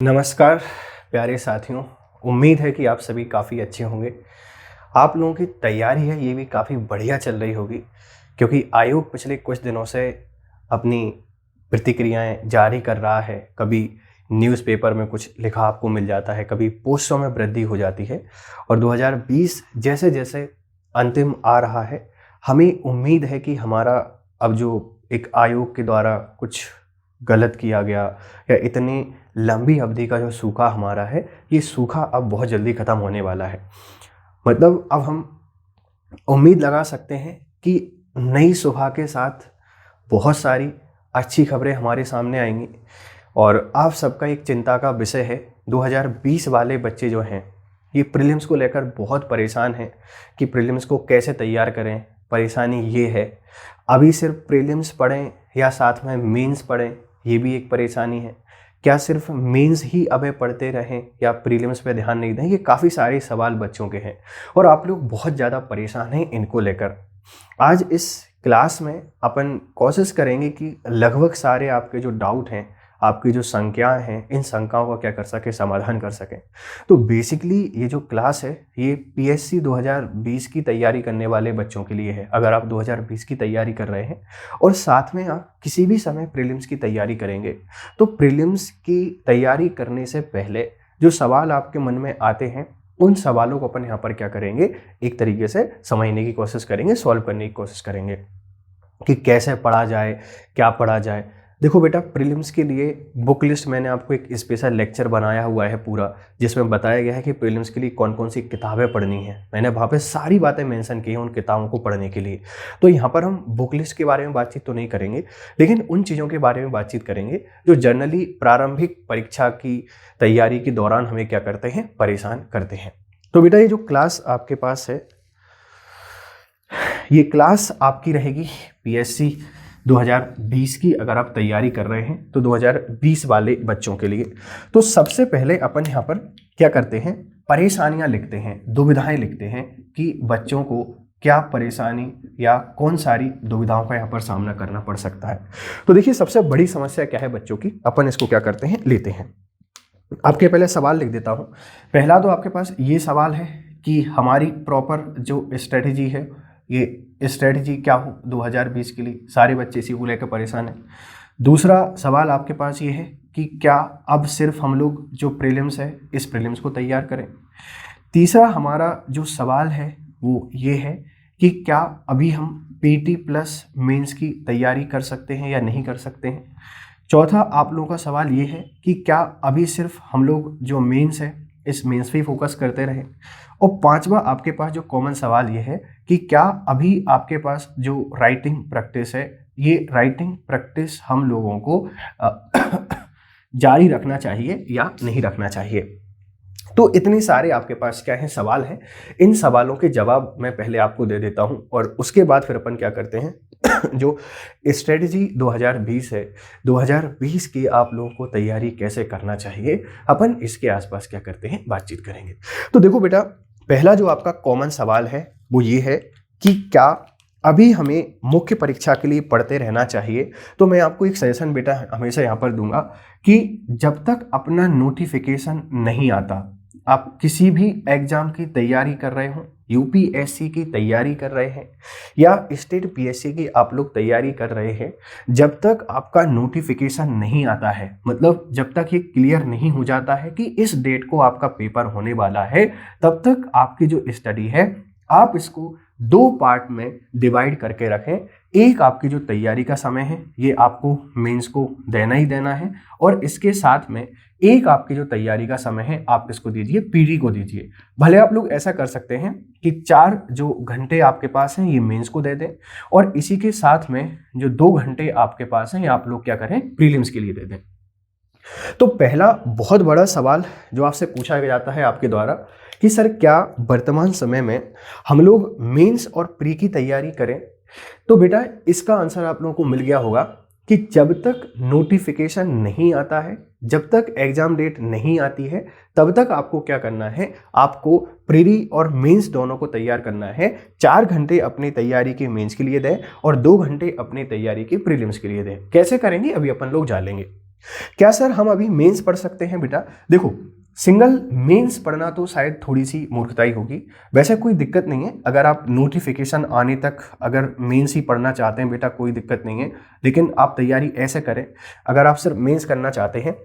नमस्कार प्यारे साथियों। उम्मीद है कि आप सभी काफ़ी अच्छे होंगे। आप लोगों की तैयारी है ये भी काफ़ी बढ़िया चल रही होगी, क्योंकि आयोग पिछले कुछ दिनों से अपनी प्रतिक्रियाएं जारी कर रहा है। कभी न्यूज़पेपर में कुछ लिखा आपको मिल जाता है, कभी पोस्टों में वृद्धि हो जाती है। और 2020 जैसे जैसे अंतिम आ रहा है, हमें उम्मीद है कि हमारा अब जो एक आयोग के द्वारा कुछ गलत किया गया या इतनी लंबी अवधि का जो सूखा हमारा है, ये सूखा अब बहुत जल्दी ख़त्म होने वाला है। मतलब अब हम उम्मीद लगा सकते हैं कि नई सुबह के साथ बहुत सारी अच्छी खबरें हमारे सामने आएंगी। और आप सबका एक चिंता का विषय है, 2020 वाले बच्चे जो हैं ये प्रीलिम्स को लेकर बहुत परेशान हैं कि प्रीलिम्स को कैसे तैयार करें। परेशानी ये है, अभी सिर्फ प्रीलिम्स पढ़ें या साथ में मेंस पढ़ें, ये भी एक परेशानी है। क्या सिर्फ मेंस ही अबे पढ़ते रहें या प्रीलिम्स पे ध्यान नहीं दें? ये काफ़ी सारे सवाल बच्चों के हैं और आप लोग बहुत ज़्यादा परेशान हैं इनको लेकर। आज इस क्लास में अपन कोशिश करेंगे कि लगभग सारे आपके जो डाउट हैं, आपकी जो शंकाएं हैं, इन शंकाओं का क्या कर सके, समाधान कर सकें। तो बेसिकली ये जो क्लास है ये पीएससी 2020 की तैयारी करने वाले बच्चों के लिए है। अगर आप 2020 की तैयारी कर रहे हैं और साथ में आप किसी भी समय प्रीलिम्स की तैयारी करेंगे, तो प्रीलिम्स की तैयारी करने से पहले जो सवाल आपके मन में आते हैं, उन सवालों को अपन यहाँ पर क्या करेंगे, एक तरीके से समझने की कोशिश करेंगे, सॉल्व करने की कोशिश करेंगे कि कैसे पढ़ा जाए, क्या पढ़ा जाए। देखो बेटा, प्रीलिम्स के लिए बुक लिस्ट मैंने आपको एक स्पेशल लेक्चर बनाया हुआ है पूरा, जिसमें बताया गया है कि प्रीलिम्स के लिए कौन कौन सी किताबें पढ़नी है। मैंने वहाँ पे सारी बातें मेंशन की हैं उन किताबों को पढ़ने के लिए। तो यहाँ पर हम बुक लिस्ट के बारे में बातचीत तो नहीं करेंगे, लेकिन उन चीज़ों के बारे में बातचीत करेंगे जो जनरली प्रारंभिक परीक्षा की तैयारी के दौरान हमें क्या करते हैं, परेशान करते हैं। तो बेटा ये जो क्लास आपके पास है, ये क्लास आपकी रहेगी पीएससी 2020 की। अगर आप तैयारी कर रहे हैं तो 2020 वाले बच्चों के लिए। तो सबसे पहले अपन यहाँ पर क्या करते हैं, परेशानियां लिखते हैं, दुविधाएं लिखते हैं कि बच्चों को क्या परेशानी या कौन सारी दुविधाओं का यहाँ पर सामना करना पड़ सकता है। तो देखिए, सबसे बड़ी समस्या क्या है बच्चों की, अपन इसको क्या करते हैं, लेते हैं। आपके पहले सवाल लिख देता हूँ। पहला तो आपके पास ये सवाल है कि हमारी प्रॉपर जो स्ट्रेटजी है, ये स्ट्रेटजी क्या हो 2020 के लिए। सारे बच्चे इसी को लेकर परेशान हैं। दूसरा सवाल आपके पास ये है कि क्या अब सिर्फ हम लोग जो प्रीलिम्स है, इस प्रीलिम्स को तैयार करें। तीसरा हमारा जो सवाल है वो ये है कि क्या अभी हम पीटी प्लस मेंस की तैयारी कर सकते हैं या नहीं कर सकते हैं। चौथा आप लोगों का सवाल ये है कि क्या अभी सिर्फ हम लोग जो मेंस है, इस मेंस पे फोकस करते रहें। और पांचवा आपके पास जो कॉमन सवाल ये है कि क्या अभी आपके पास जो राइटिंग प्रैक्टिस है, ये राइटिंग प्रैक्टिस हम लोगों को जारी रखना चाहिए या नहीं रखना चाहिए। तो इतने सारे आपके पास क्या है, सवाल हैं। इन सवालों के जवाब मैं पहले आपको दे देता हूं और उसके बाद फिर अपन क्या करते हैं जो स्ट्रेटजी 2020 है, 2020 की आप लोगों को तैयारी कैसे करना चाहिए, अपन इसके आसपास क्या करते हैं, बातचीत करेंगे। तो देखो बेटा, पहला जो आपका कॉमन सवाल है वो ये है कि क्या अभी हमें मुख्य परीक्षा के लिए पढ़ते रहना चाहिए। तो मैं आपको एक सजेशन बेटा हमेशा यहाँ पर दूंगा कि जब तक अपना नोटिफिकेशन नहीं आता, आप किसी भी एग्जाम की तैयारी कर रहे हो, यूपीएससी की तैयारी कर रहे हैं या स्टेट पीएससी की आप लोग तैयारी कर रहे हैं, जब तक आपका नोटिफिकेशन नहीं आता है, मतलब जब तक ये क्लियर नहीं हो जाता है कि इस डेट को आपका पेपर होने वाला है, तब तक आपकी जो स्टडी है आप इसको दो पार्ट में डिवाइड करके रखें। एक आपकी जो तैयारी का समय है, ये आपको मेंस को देना ही देना है, और इसके साथ में एक आपकी जो तैयारी का समय है आप इसको दीजिए, पीडी को दीजिए। भले आप लोग ऐसा कर सकते हैं कि 4 जो घंटे आपके पास हैं ये मेंस को दे दें, और इसी के साथ में जो 2 घंटे आपके पास हैं ये आप लोग क्या करें, प्रीलिम्स के लिए दे दें। तो पहला बहुत बड़ा सवाल जो आपसे पूछा जाता है आपके द्वारा कि सर क्या वर्तमान समय में हम लोग मेंस और प्री की तैयारी करें। तो बेटा इसका आंसर आप लोगों को मिल गया होगा कि जब तक नोटिफिकेशन नहीं आता है, जब तक एग्जाम डेट नहीं आती है, तब तक आपको क्या करना है, आपको प्री और मेंस दोनों को तैयार करना है। 4 घंटे अपनी तैयारी के मेंस के लिए दें और 2 घंटे अपनी तैयारी के प्रीलिम्स के लिए दें। कैसे करेंगे अभी अपन लोग जानेंगे। क्या सर हम अभी मेंस पढ़ सकते हैं? बेटा देखो, सिंगल मेंस पढ़ना तो शायद थोड़ी सी मूर्खताई होगी। वैसे कोई दिक्कत नहीं है, अगर आप नोटिफिकेशन आने तक अगर मेंस ही पढ़ना चाहते हैं बेटा, कोई दिक्कत नहीं है। लेकिन आप तैयारी ऐसे करें, अगर आप सिर्फ मेंस करना चाहते हैं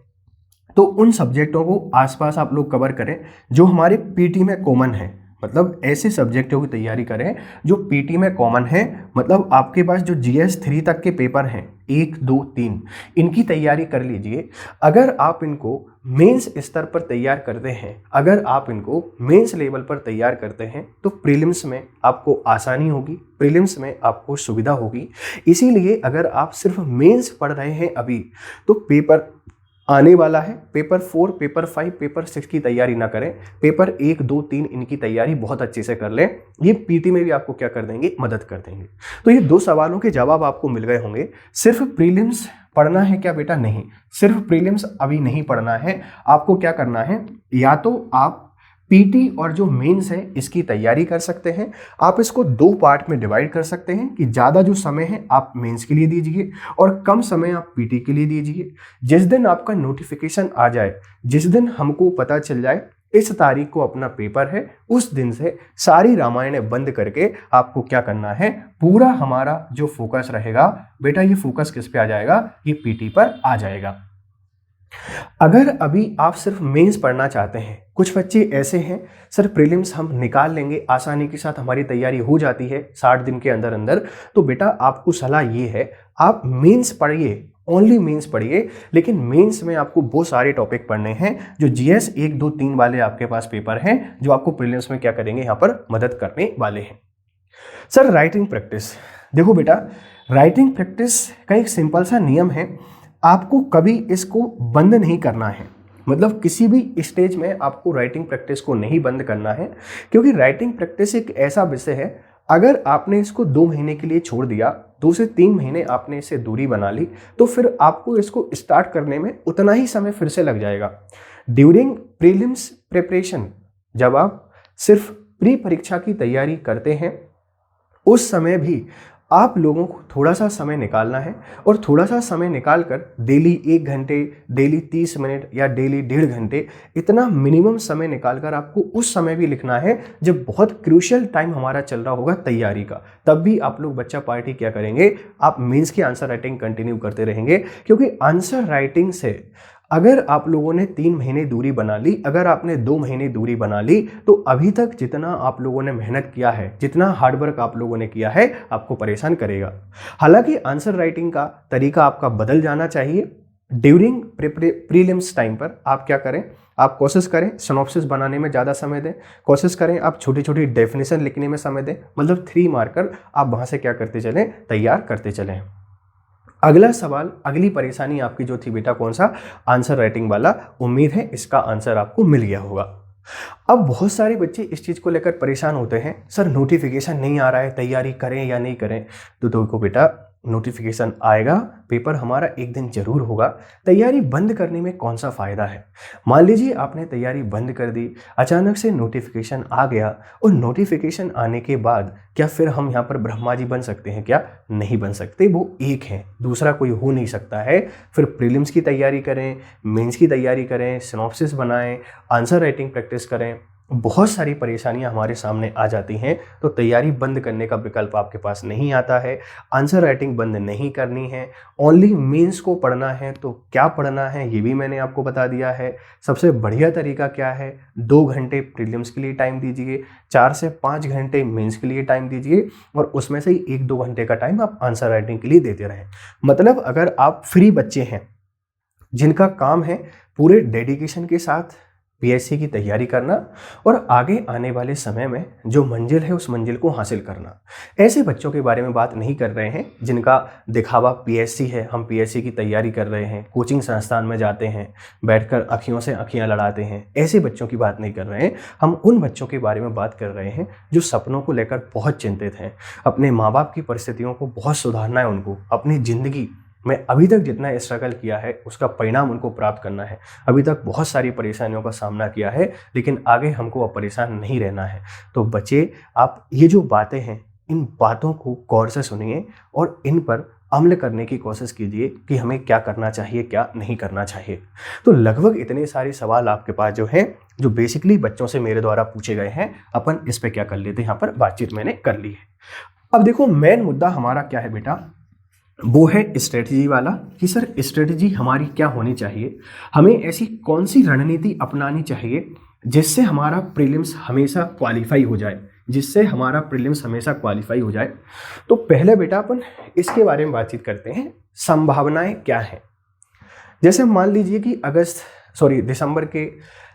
तो उन सब्जेक्टों को आसपास आप लोग कवर करें जो हमारे पीटी में कॉमन है। मतलब ऐसे सब्जेक्टों की तैयारी करें जो पीटी में कॉमन है। मतलब आपके पास जो जीएस 3 तक के पेपर हैं, 1, 2, 3, इनकी तैयारी कर लीजिए। अगर आप इनको मेंस स्तर पर तैयार करते हैं, अगर आप इनको मेंस लेवल पर तैयार करते हैं तो प्रीलिम्स में आपको आसानी होगी, प्रीलिम्स में आपको सुविधा होगी। इसीलिए अगर आप सिर्फ मेंस पढ़ रहे हैं अभी, तो पेपर आने वाला है, पेपर 4, पेपर 5, पेपर 6 की तैयारी ना करें, पेपर 1, 2, 3 इनकी तैयारी बहुत अच्छे से कर लें। ये पीटी में भी आपको क्या कर देंगे, मदद कर देंगे। तो ये 2 सवालों के जवाब आपको मिल गए होंगे। सिर्फ प्रीलिम्स पढ़ना है क्या बेटा? नहीं, सिर्फ प्रीलिम्स अभी नहीं पढ़ना है। आपको क्या करना है, या तो आप पीटी और जो मेंस है इसकी तैयारी कर सकते हैं। आप इसको 2 पार्ट में डिवाइड कर सकते हैं कि ज़्यादा जो समय है आप मेंस के लिए दीजिए और कम समय आप पीटी के लिए दीजिए। जिस दिन आपका नोटिफिकेशन आ जाए, जिस दिन हमको पता चल जाए इस तारीख को अपना पेपर है, उस दिन से सारी रामायणें बंद करके आपको क्या करना है, पूरा हमारा जो फोकस रहेगा बेटा, ये फोकस किस पे आ जाएगा, ये पीटी पर आ जाएगा। अगर अभी आप सिर्फ मेंस पढ़ना चाहते हैं, कुछ बच्चे ऐसे हैं सर प्रीलिम्स हम निकाल लेंगे, आसानी के साथ हमारी तैयारी हो जाती है 60 दिन के अंदर अंदर, तो बेटा आपको सलाह ये है आप मेंस पढ़िए, ओनली मेंस पढ़िए। लेकिन मेंस में आपको बहुत सारे टॉपिक पढ़ने हैं जो जीएस 1, 2, 3 वाले आपके पास पेपर हैं जो आपको प्रीलिम्स में क्या करेंगे, यहाँ पर मदद करने वाले हैं। सर राइटिंग प्रैक्टिस, देखो बेटा राइटिंग प्रैक्टिस का एक सिंपल सा नियम है, आपको कभी इसको बंद नहीं करना है। मतलब किसी भी स्टेज में आपको राइटिंग प्रैक्टिस को नहीं बंद करना है, क्योंकि राइटिंग प्रैक्टिस एक ऐसा विषय है, अगर आपने इसको 2 महीने के लिए छोड़ दिया, 2 से 3 महीने आपने इससे दूरी बना ली, तो फिर आपको इसको स्टार्ट करने में उतना ही समय फिर से लग जाएगा। ड्यूरिंग प्रीलिम्स प्रिपरेशन, जब आप सिर्फ प्री परीक्षा की तैयारी करते हैं, उस समय भी आप लोगों को थोड़ा सा समय निकालना है और थोड़ा सा समय निकालकर डेली 1 घंटे, डेली 30 मिनट या डेली 1.5 घंटे, इतना मिनिमम समय निकालकर आपको उस समय भी लिखना है जब बहुत क्रूशियल टाइम हमारा चल रहा होगा तैयारी का। तब भी आप लोग बच्चा पार्टी क्या करेंगे, आप मेंस की आंसर राइटिंग कंटिन्यू करते रहेंगे, क्योंकि आंसर राइटिंग से अगर आप लोगों ने 3 महीने दूरी बना ली, अगर आपने 2 महीने दूरी बना ली, तो अभी तक जितना आप लोगों ने मेहनत किया है, जितना हार्डवर्क आप लोगों ने किया है, आपको परेशान करेगा। हालांकि आंसर राइटिंग का तरीका आपका बदल जाना चाहिए। ड्यूरिंग प्रीलिम्स टाइम पर आप क्या करें, आप कोशिश करें सिनॉप्सिस बनाने में ज़्यादा समय दें, कोशिश करें आप छोटी छोटी डेफिनेशन लिखने में समय दें। मतलब 3 मार्कर आप वहाँ से क्या करते चलें, तैयार करते चलें। अगला सवाल, अगली परेशानी आपकी जो थी बेटा, कौन सा, आंसर राइटिंग वाला। उम्मीद है इसका आंसर आपको मिल गया होगा। अब बहुत सारे बच्चे इस चीज़ को लेकर परेशान होते हैं, सर नोटिफिकेशन नहीं आ रहा है, तैयारी करें या नहीं करें। तो देखो बेटा, नोटिफिकेशन आएगा, पेपर हमारा एक दिन जरूर होगा, तैयारी बंद करने में कौन सा फ़ायदा है। मान लीजिए आपने तैयारी बंद कर दी, अचानक से नोटिफिकेशन आ गया, और नोटिफिकेशन आने के बाद क्या फिर हम यहाँ पर ब्रह्मा जी बन सकते हैं क्या? नहीं बन सकते, वो एक है, दूसरा कोई हो नहीं सकता है। फिर प्रीलिम्स की तैयारी करें, मेंस की तैयारी करें, सिनॉप्सिस बनाएं, आंसर राइटिंग प्रैक्टिस करें, बहुत सारी परेशानियां हमारे सामने आ जाती हैं। तो तैयारी बंद करने का विकल्प आपके पास नहीं आता है, आंसर राइटिंग बंद नहीं करनी है, ओनली मेंस को पढ़ना है। तो क्या पढ़ना है ये भी मैंने आपको बता दिया है। सबसे बढ़िया तरीका क्या है, 2 घंटे प्रीलिम्स के लिए टाइम दीजिए, 4 से 5 घंटे मेंस के लिए टाइम दीजिए, और उसमें से ही 1-2 घंटे का टाइम आप आंसर राइटिंग के लिए देते रहें। मतलब अगर आप फ्री बच्चे हैं जिनका काम है पूरे डेडिकेशन के साथ पीएससी की तैयारी करना और आगे आने वाले समय में जो मंजिल है उस मंजिल को हासिल करना, ऐसे बच्चों के बारे में बात नहीं कर रहे हैं जिनका दिखावा पीएससी है, हम पीएससी की तैयारी कर रहे हैं, कोचिंग संस्थान में जाते हैं, बैठकर अखियों से अखियां लड़ाते हैं, ऐसे बच्चों की बात नहीं कर रहे हैं। हम उन बच्चों के बारे में बात कर रहे हैं जो सपनों को लेकर बहुत चिंतित हैं, अपने माँ बाप की परिस्थितियों को बहुत सुधारना है उनको, अपनी ज़िंदगी मैं अभी तक जितना स्ट्रगल किया है उसका परिणाम उनको प्राप्त करना है। अभी तक बहुत सारी परेशानियों का सामना किया है, लेकिन आगे हमको अब परेशान नहीं रहना है। तो बच्चे, आप ये जो बातें हैं इन बातों को गौर से सुनिए और इन पर अमल करने की कोशिश कीजिए कि हमें क्या करना चाहिए, क्या नहीं करना चाहिए। तो लगभग इतने सारे सवाल आपके पास जो हैं, जो बेसिकली बच्चों से मेरे द्वारा पूछे गए हैं, अपन इस पे क्या कर लेते हैं, यहाँ पर बातचीत मैंने कर ली है। अब देखो मेन मुद्दा हमारा क्या है बेटा, वो है स्ट्रेटजी वाला, कि सर स्ट्रेटजी हमारी क्या होनी चाहिए, हमें ऐसी कौन सी रणनीति अपनानी चाहिए जिससे हमारा प्रीलिम्स हमेशा क्वालिफाई हो जाए, जिससे हमारा प्रीलिम्स हमेशा क्वालिफाई हो जाए। तो पहले बेटा अपन इसके बारे में बातचीत करते हैं, संभावनाएं क्या हैं। जैसे मान लीजिए कि दिसंबर के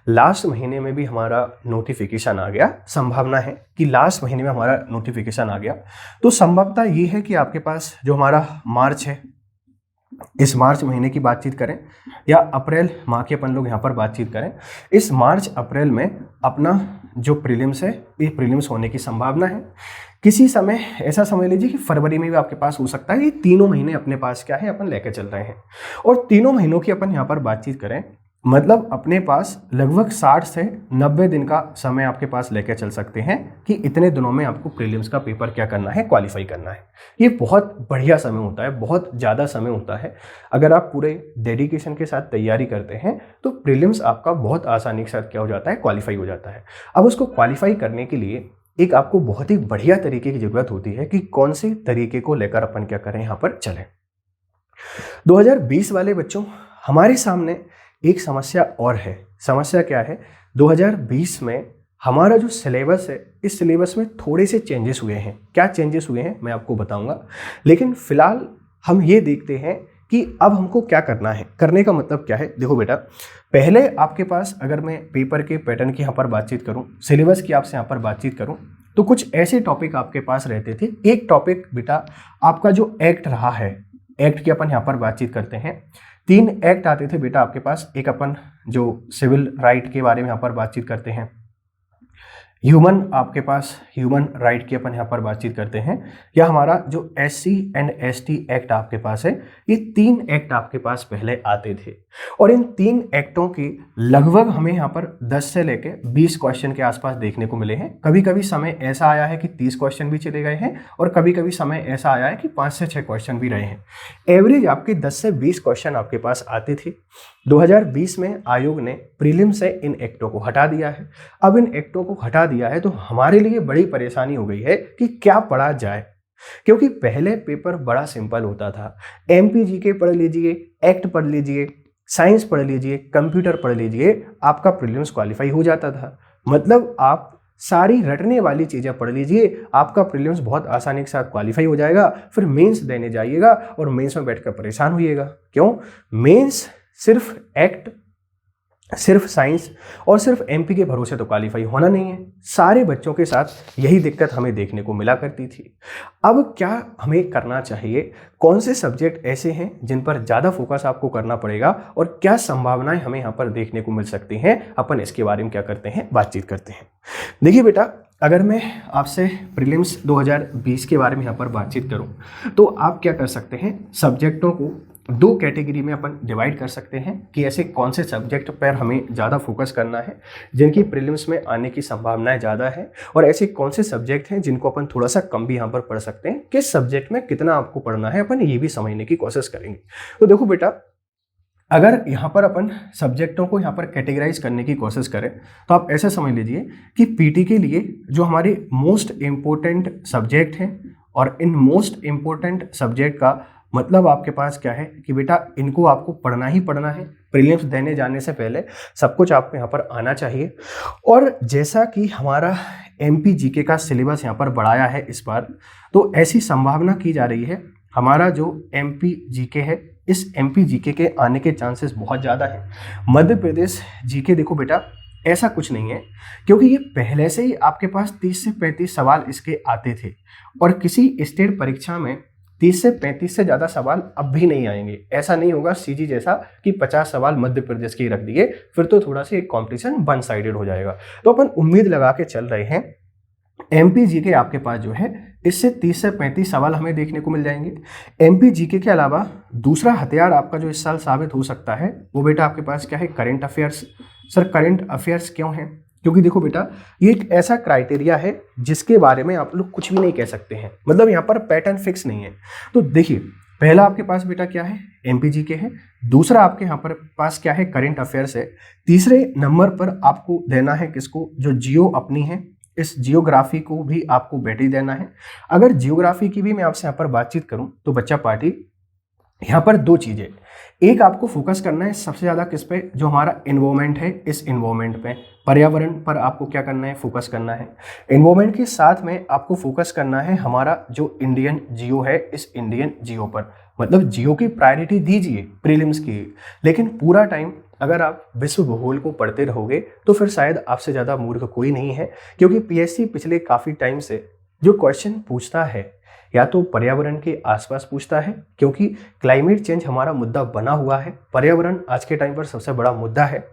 लास्ट महीने में भी हमारा नोटिफिकेशन आ गया, संभावना है कि लास्ट महीने में हमारा नोटिफिकेशन आ गया, तो संभवता ये है कि आपके पास जो हमारा मार्च है, इस मार्च महीने की बातचीत करें या अप्रैल माह की अपन लोग यहाँ पर बातचीत करें, इस मार्च अप्रैल में अपना जो प्रीलिम्स है, ये प्रीलिम्स होने की संभावना है। किसी समय ऐसा समझ लीजिए कि फरवरी में भी आपके पास हो सकता है। ये तीनों महीने अपने पास क्या है, अपन लेकर चल रहे हैं। और तीनों महीनों की अपन यहाँ पर बातचीत करें, मतलब अपने पास लगभग 60 से 90 दिन का समय आपके पास लेकर चल सकते हैं कि इतने दिनों में आपको प्रीलिम्स का पेपर क्या करना है, क्वालिफाई करना है। ये बहुत बढ़िया समय होता है, बहुत ज़्यादा समय होता है। अगर आप पूरे डेडिकेशन के साथ तैयारी करते हैं तो प्रीलिम्स आपका बहुत आसानी के साथ क्या हो जाता है, क्वालिफाई हो जाता है। अब उसको क्वालिफाई करने के लिए एक आपको बहुत ही बढ़िया तरीके की ज़रूरत होती है कि कौन से तरीके को लेकर अपन क्या करें, यहाँ पर चलें। 2020 वाले बच्चों, हमारे सामने एक समस्या और है। समस्या क्या है, 2020 में हमारा जो सिलेबस है, इस सिलेबस में थोड़े से चेंजेस हुए हैं। क्या चेंजेस हुए हैं मैं आपको बताऊंगा, लेकिन फिलहाल हम ये देखते हैं कि अब हमको क्या करना है। करने का मतलब क्या है, देखो बेटा, पहले आपके पास अगर मैं पेपर के पैटर्न की यहाँ पर बातचीत करूँ, सिलेबस की आपसे यहाँ पर बातचीत करूँ, तो कुछ ऐसे टॉपिक आपके पास रहते थे। एक टॉपिक बेटा आपका जो एक्ट रहा है, एक्ट की अपन यहाँ पर बातचीत करते हैं। 3 एक्ट आते थे बेटा आपके पास। एक अपन जो सिविल राइट के बारे में यहाँ पर बातचीत करते हैं, ह्यूमन आपके पास ह्यूमन राइट की अपन यहाँ पर बातचीत करते हैं, या हमारा जो SC एंड ST एक्ट आपके पास है। ये 3 एक्ट आपके पास पहले आते थे और इन 3 एक्टों की लगभग हमें यहाँ पर 10 से लेके 20 क्वेश्चन के आसपास देखने को मिले हैं। कभी कभी समय ऐसा आया है कि 30 क्वेश्चन भी चले गए हैं और कभी कभी समय ऐसा आया है कि 5 से 6 क्वेश्चन भी रहे हैं। एवरेज आपके 10 से 20 क्वेश्चन आपके पास आते थे। 2020 में आयोग ने प्रीलिम से इन एक्टों को हटा दिया है। अब इन एक्टों को हटा दिया है तो हमारे लिए बड़ी परेशानी हो गई है कि क्या पढ़ा जाए, क्योंकि पहले पेपर बड़ा सिंपल होता था। MPGK पढ़ लीजिए, एक्ट पढ़ लीजिए, साइंस पढ़ लीजिए, कंप्यूटर पढ़ लीजिए, आपका प्रीलिम्स क्वालिफाई हो जाता था। मतलब आप सारी रटने वाली चीज़ें पढ़ लीजिए, आपका प्रीलिम्स बहुत आसानी के साथ क्वालिफाई हो जाएगा। फिर मेंस देने जाइएगा और मेंस में बैठकर परेशान होइएगा। क्यों? मेंस सिर्फ एक्ट, सिर्फ साइंस और सिर्फ MP के भरोसे तो क्वालिफाई होना नहीं है। सारे बच्चों के साथ यही दिक्कत हमें देखने को मिला करती थी। अब क्या हमें करना चाहिए, कौन से सब्जेक्ट ऐसे हैं जिन पर ज़्यादा फोकस आपको करना पड़ेगा और क्या संभावनाएं हमें यहाँ पर देखने को मिल सकती हैं, अपन इसके बारे में क्या करते हैं, बातचीत करते हैं। देखिए बेटा, अगर मैं आपसे प्रीलिम्स 2020 के बारे में यहाँ पर बातचीत करूँ तो आप क्या कर सकते हैं, सब्जेक्टों को 2 कैटेगरी में अपन डिवाइड कर सकते हैं कि ऐसे कौन से सब्जेक्ट पर हमें ज़्यादा फोकस करना है, जिनकी प्रीलिम्स में आने की संभावनाएं ज़्यादा है, और ऐसे कौन से सब्जेक्ट हैं जिनको अपन थोड़ा सा कम भी यहाँ पर पढ़ सकते हैं। किस सब्जेक्ट में कितना आपको पढ़ना है, अपन ये भी समझने की कोशिश करेंगे। तो देखो बेटा, अगर यहाँ पर अपन सब्जेक्टों को यहाँ पर कैटेगराइज करने की कोशिश करें तो आप ऐसा समझ लीजिए कि PT के लिए जो हमारे मोस्ट इम्पोर्टेंट सब्जेक्ट हैं, और इन मोस्ट इम्पोर्टेंट सब्जेक्ट का मतलब आपके पास क्या है कि बेटा इनको आपको पढ़ना ही पढ़ना है। प्रीलिम्स देने जाने से पहले सब कुछ आपको यहाँ पर आना चाहिए। और जैसा कि हमारा MPGK का सिलेबस यहाँ पर बढ़ाया है इस बार, तो ऐसी संभावना की जा रही है हमारा जो MPGK है, इस MPGK के आने के चांसेस बहुत ज़्यादा है। मध्य प्रदेश GK देखो बेटा, ऐसा कुछ नहीं है, क्योंकि ये पहले से ही आपके पास 30 से 35 सवाल इसके आते थे, और किसी स्टेट परीक्षा में 30 से 35 से ज़्यादा सवाल अब भी नहीं आएंगे। ऐसा नहीं होगा CG जैसा कि 50 सवाल मध्य प्रदेश के ही रख दिए, फिर तो थोड़ा सा एक कॉम्पिटिशन वन साइडेड हो जाएगा। तो अपन उम्मीद लगा के चल रहे हैं MPGK आपके पास जो है इससे 30 से 35 सवाल हमें देखने को मिल जाएंगे। MPGK के अलावा दूसरा हथियार आपका जो इस साल साबित हो सकता है वो बेटा आपके पास क्या है, current affairs. Sir current affairs क्यों है? क्योंकि देखो बेटा, ये एक ऐसा क्राइटेरिया है जिसके बारे में आप लोग कुछ भी नहीं कह सकते हैं। मतलब यहाँ पर पैटर्न फिक्स नहीं है। तो देखिए, पहला आपके पास बेटा क्या है, एमपीजी के है। दूसरा आपके यहाँ पर पास क्या है, करंट अफेयर्स है। तीसरे नंबर पर आपको देना है किसको, जो जियो अपनी है, इस जियोग्राफी को भी आपको बैटरी देना है। अगर जियोग्राफी की भी मैं आपसे यहाँ पर बातचीत करूँ तो बच्चा पार्टी यहाँ पर दो चीजें, एक आपको फोकस करना है सबसे ज्यादा किस पे, जो हमारा इन्वायरमेंट है, इस इन्वायरमेंट पे, पर्यावरण पर आपको क्या करना है, फोकस करना है। इन्वायरमेंट के साथ में आपको फोकस करना है हमारा जो इंडियन जियो है, इस इंडियन जियो पर, मतलब जियो की प्रायोरिटी दीजिए प्रीलिम्स की। लेकिन पूरा टाइम अगर आप विश्व भूगोल को पढ़ते रहोगे तो फिर शायद आपसे ज़्यादा मूर्ख कोई नहीं है, क्योंकि पीएससी पिछले काफ़ी टाइम से जो क्वेश्चन पूछता है या तो पर्यावरण के आसपास पूछता है, क्योंकि क्लाइमेट चेंज हमारा मुद्दा बना हुआ है, पर्यावरण आज के टाइम पर सबसे बड़ा मुद्दा है।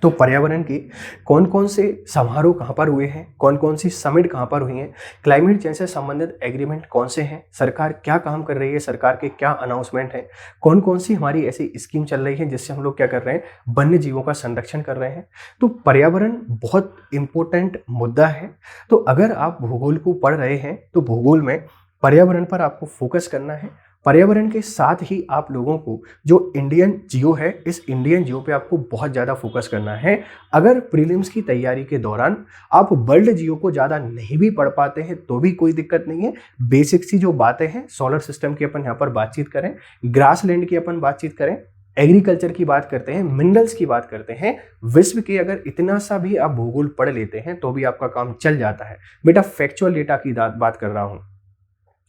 तो पर्यावरण के कौन कौन से समारोह कहाँ पर हुए हैं, कौन कौन सी समिट कहाँ पर हुई हैं, क्लाइमेट चेंज से संबंधित एग्रीमेंट कौन से हैं, सरकार क्या काम कर रही है, सरकार के क्या अनाउंसमेंट है, कौन कौन सी हमारी ऐसी स्कीम चल रही है जिससे हम लोग क्या कर रहे हैं, वन्य जीवों का संरक्षण कर रहे हैं। तो पर्यावरण बहुत इंपॉर्टेंट मुद्दा है। तो अगर आप भूगोल को पढ़ रहे हैं तो भूगोल में पर्यावरण पर आपको फोकस करना है। पर्यावरण के साथ ही आप लोगों को जो इंडियन जियो है, इस इंडियन जियो पे आपको बहुत ज़्यादा फोकस करना है। अगर प्रीलिम्स की तैयारी के दौरान आप वर्ल्ड जियो को ज़्यादा नहीं भी पढ़ पाते हैं तो भी कोई दिक्कत नहीं है। बेसिक सी जो बातें हैं, सोलर सिस्टम की अपन यहाँ पर बातचीत करें, ग्रास लैंड की अपन बातचीत करें, एग्रीकल्चर की बात करते हैं, मिनरल्स की बात करते हैं, विश्व के अगर इतना सा भी आप भूगोल पढ़ लेते हैं तो भी आपका काम चल जाता है। बेटा फैक्चुअल डेटा की बात कर रहा हूँ,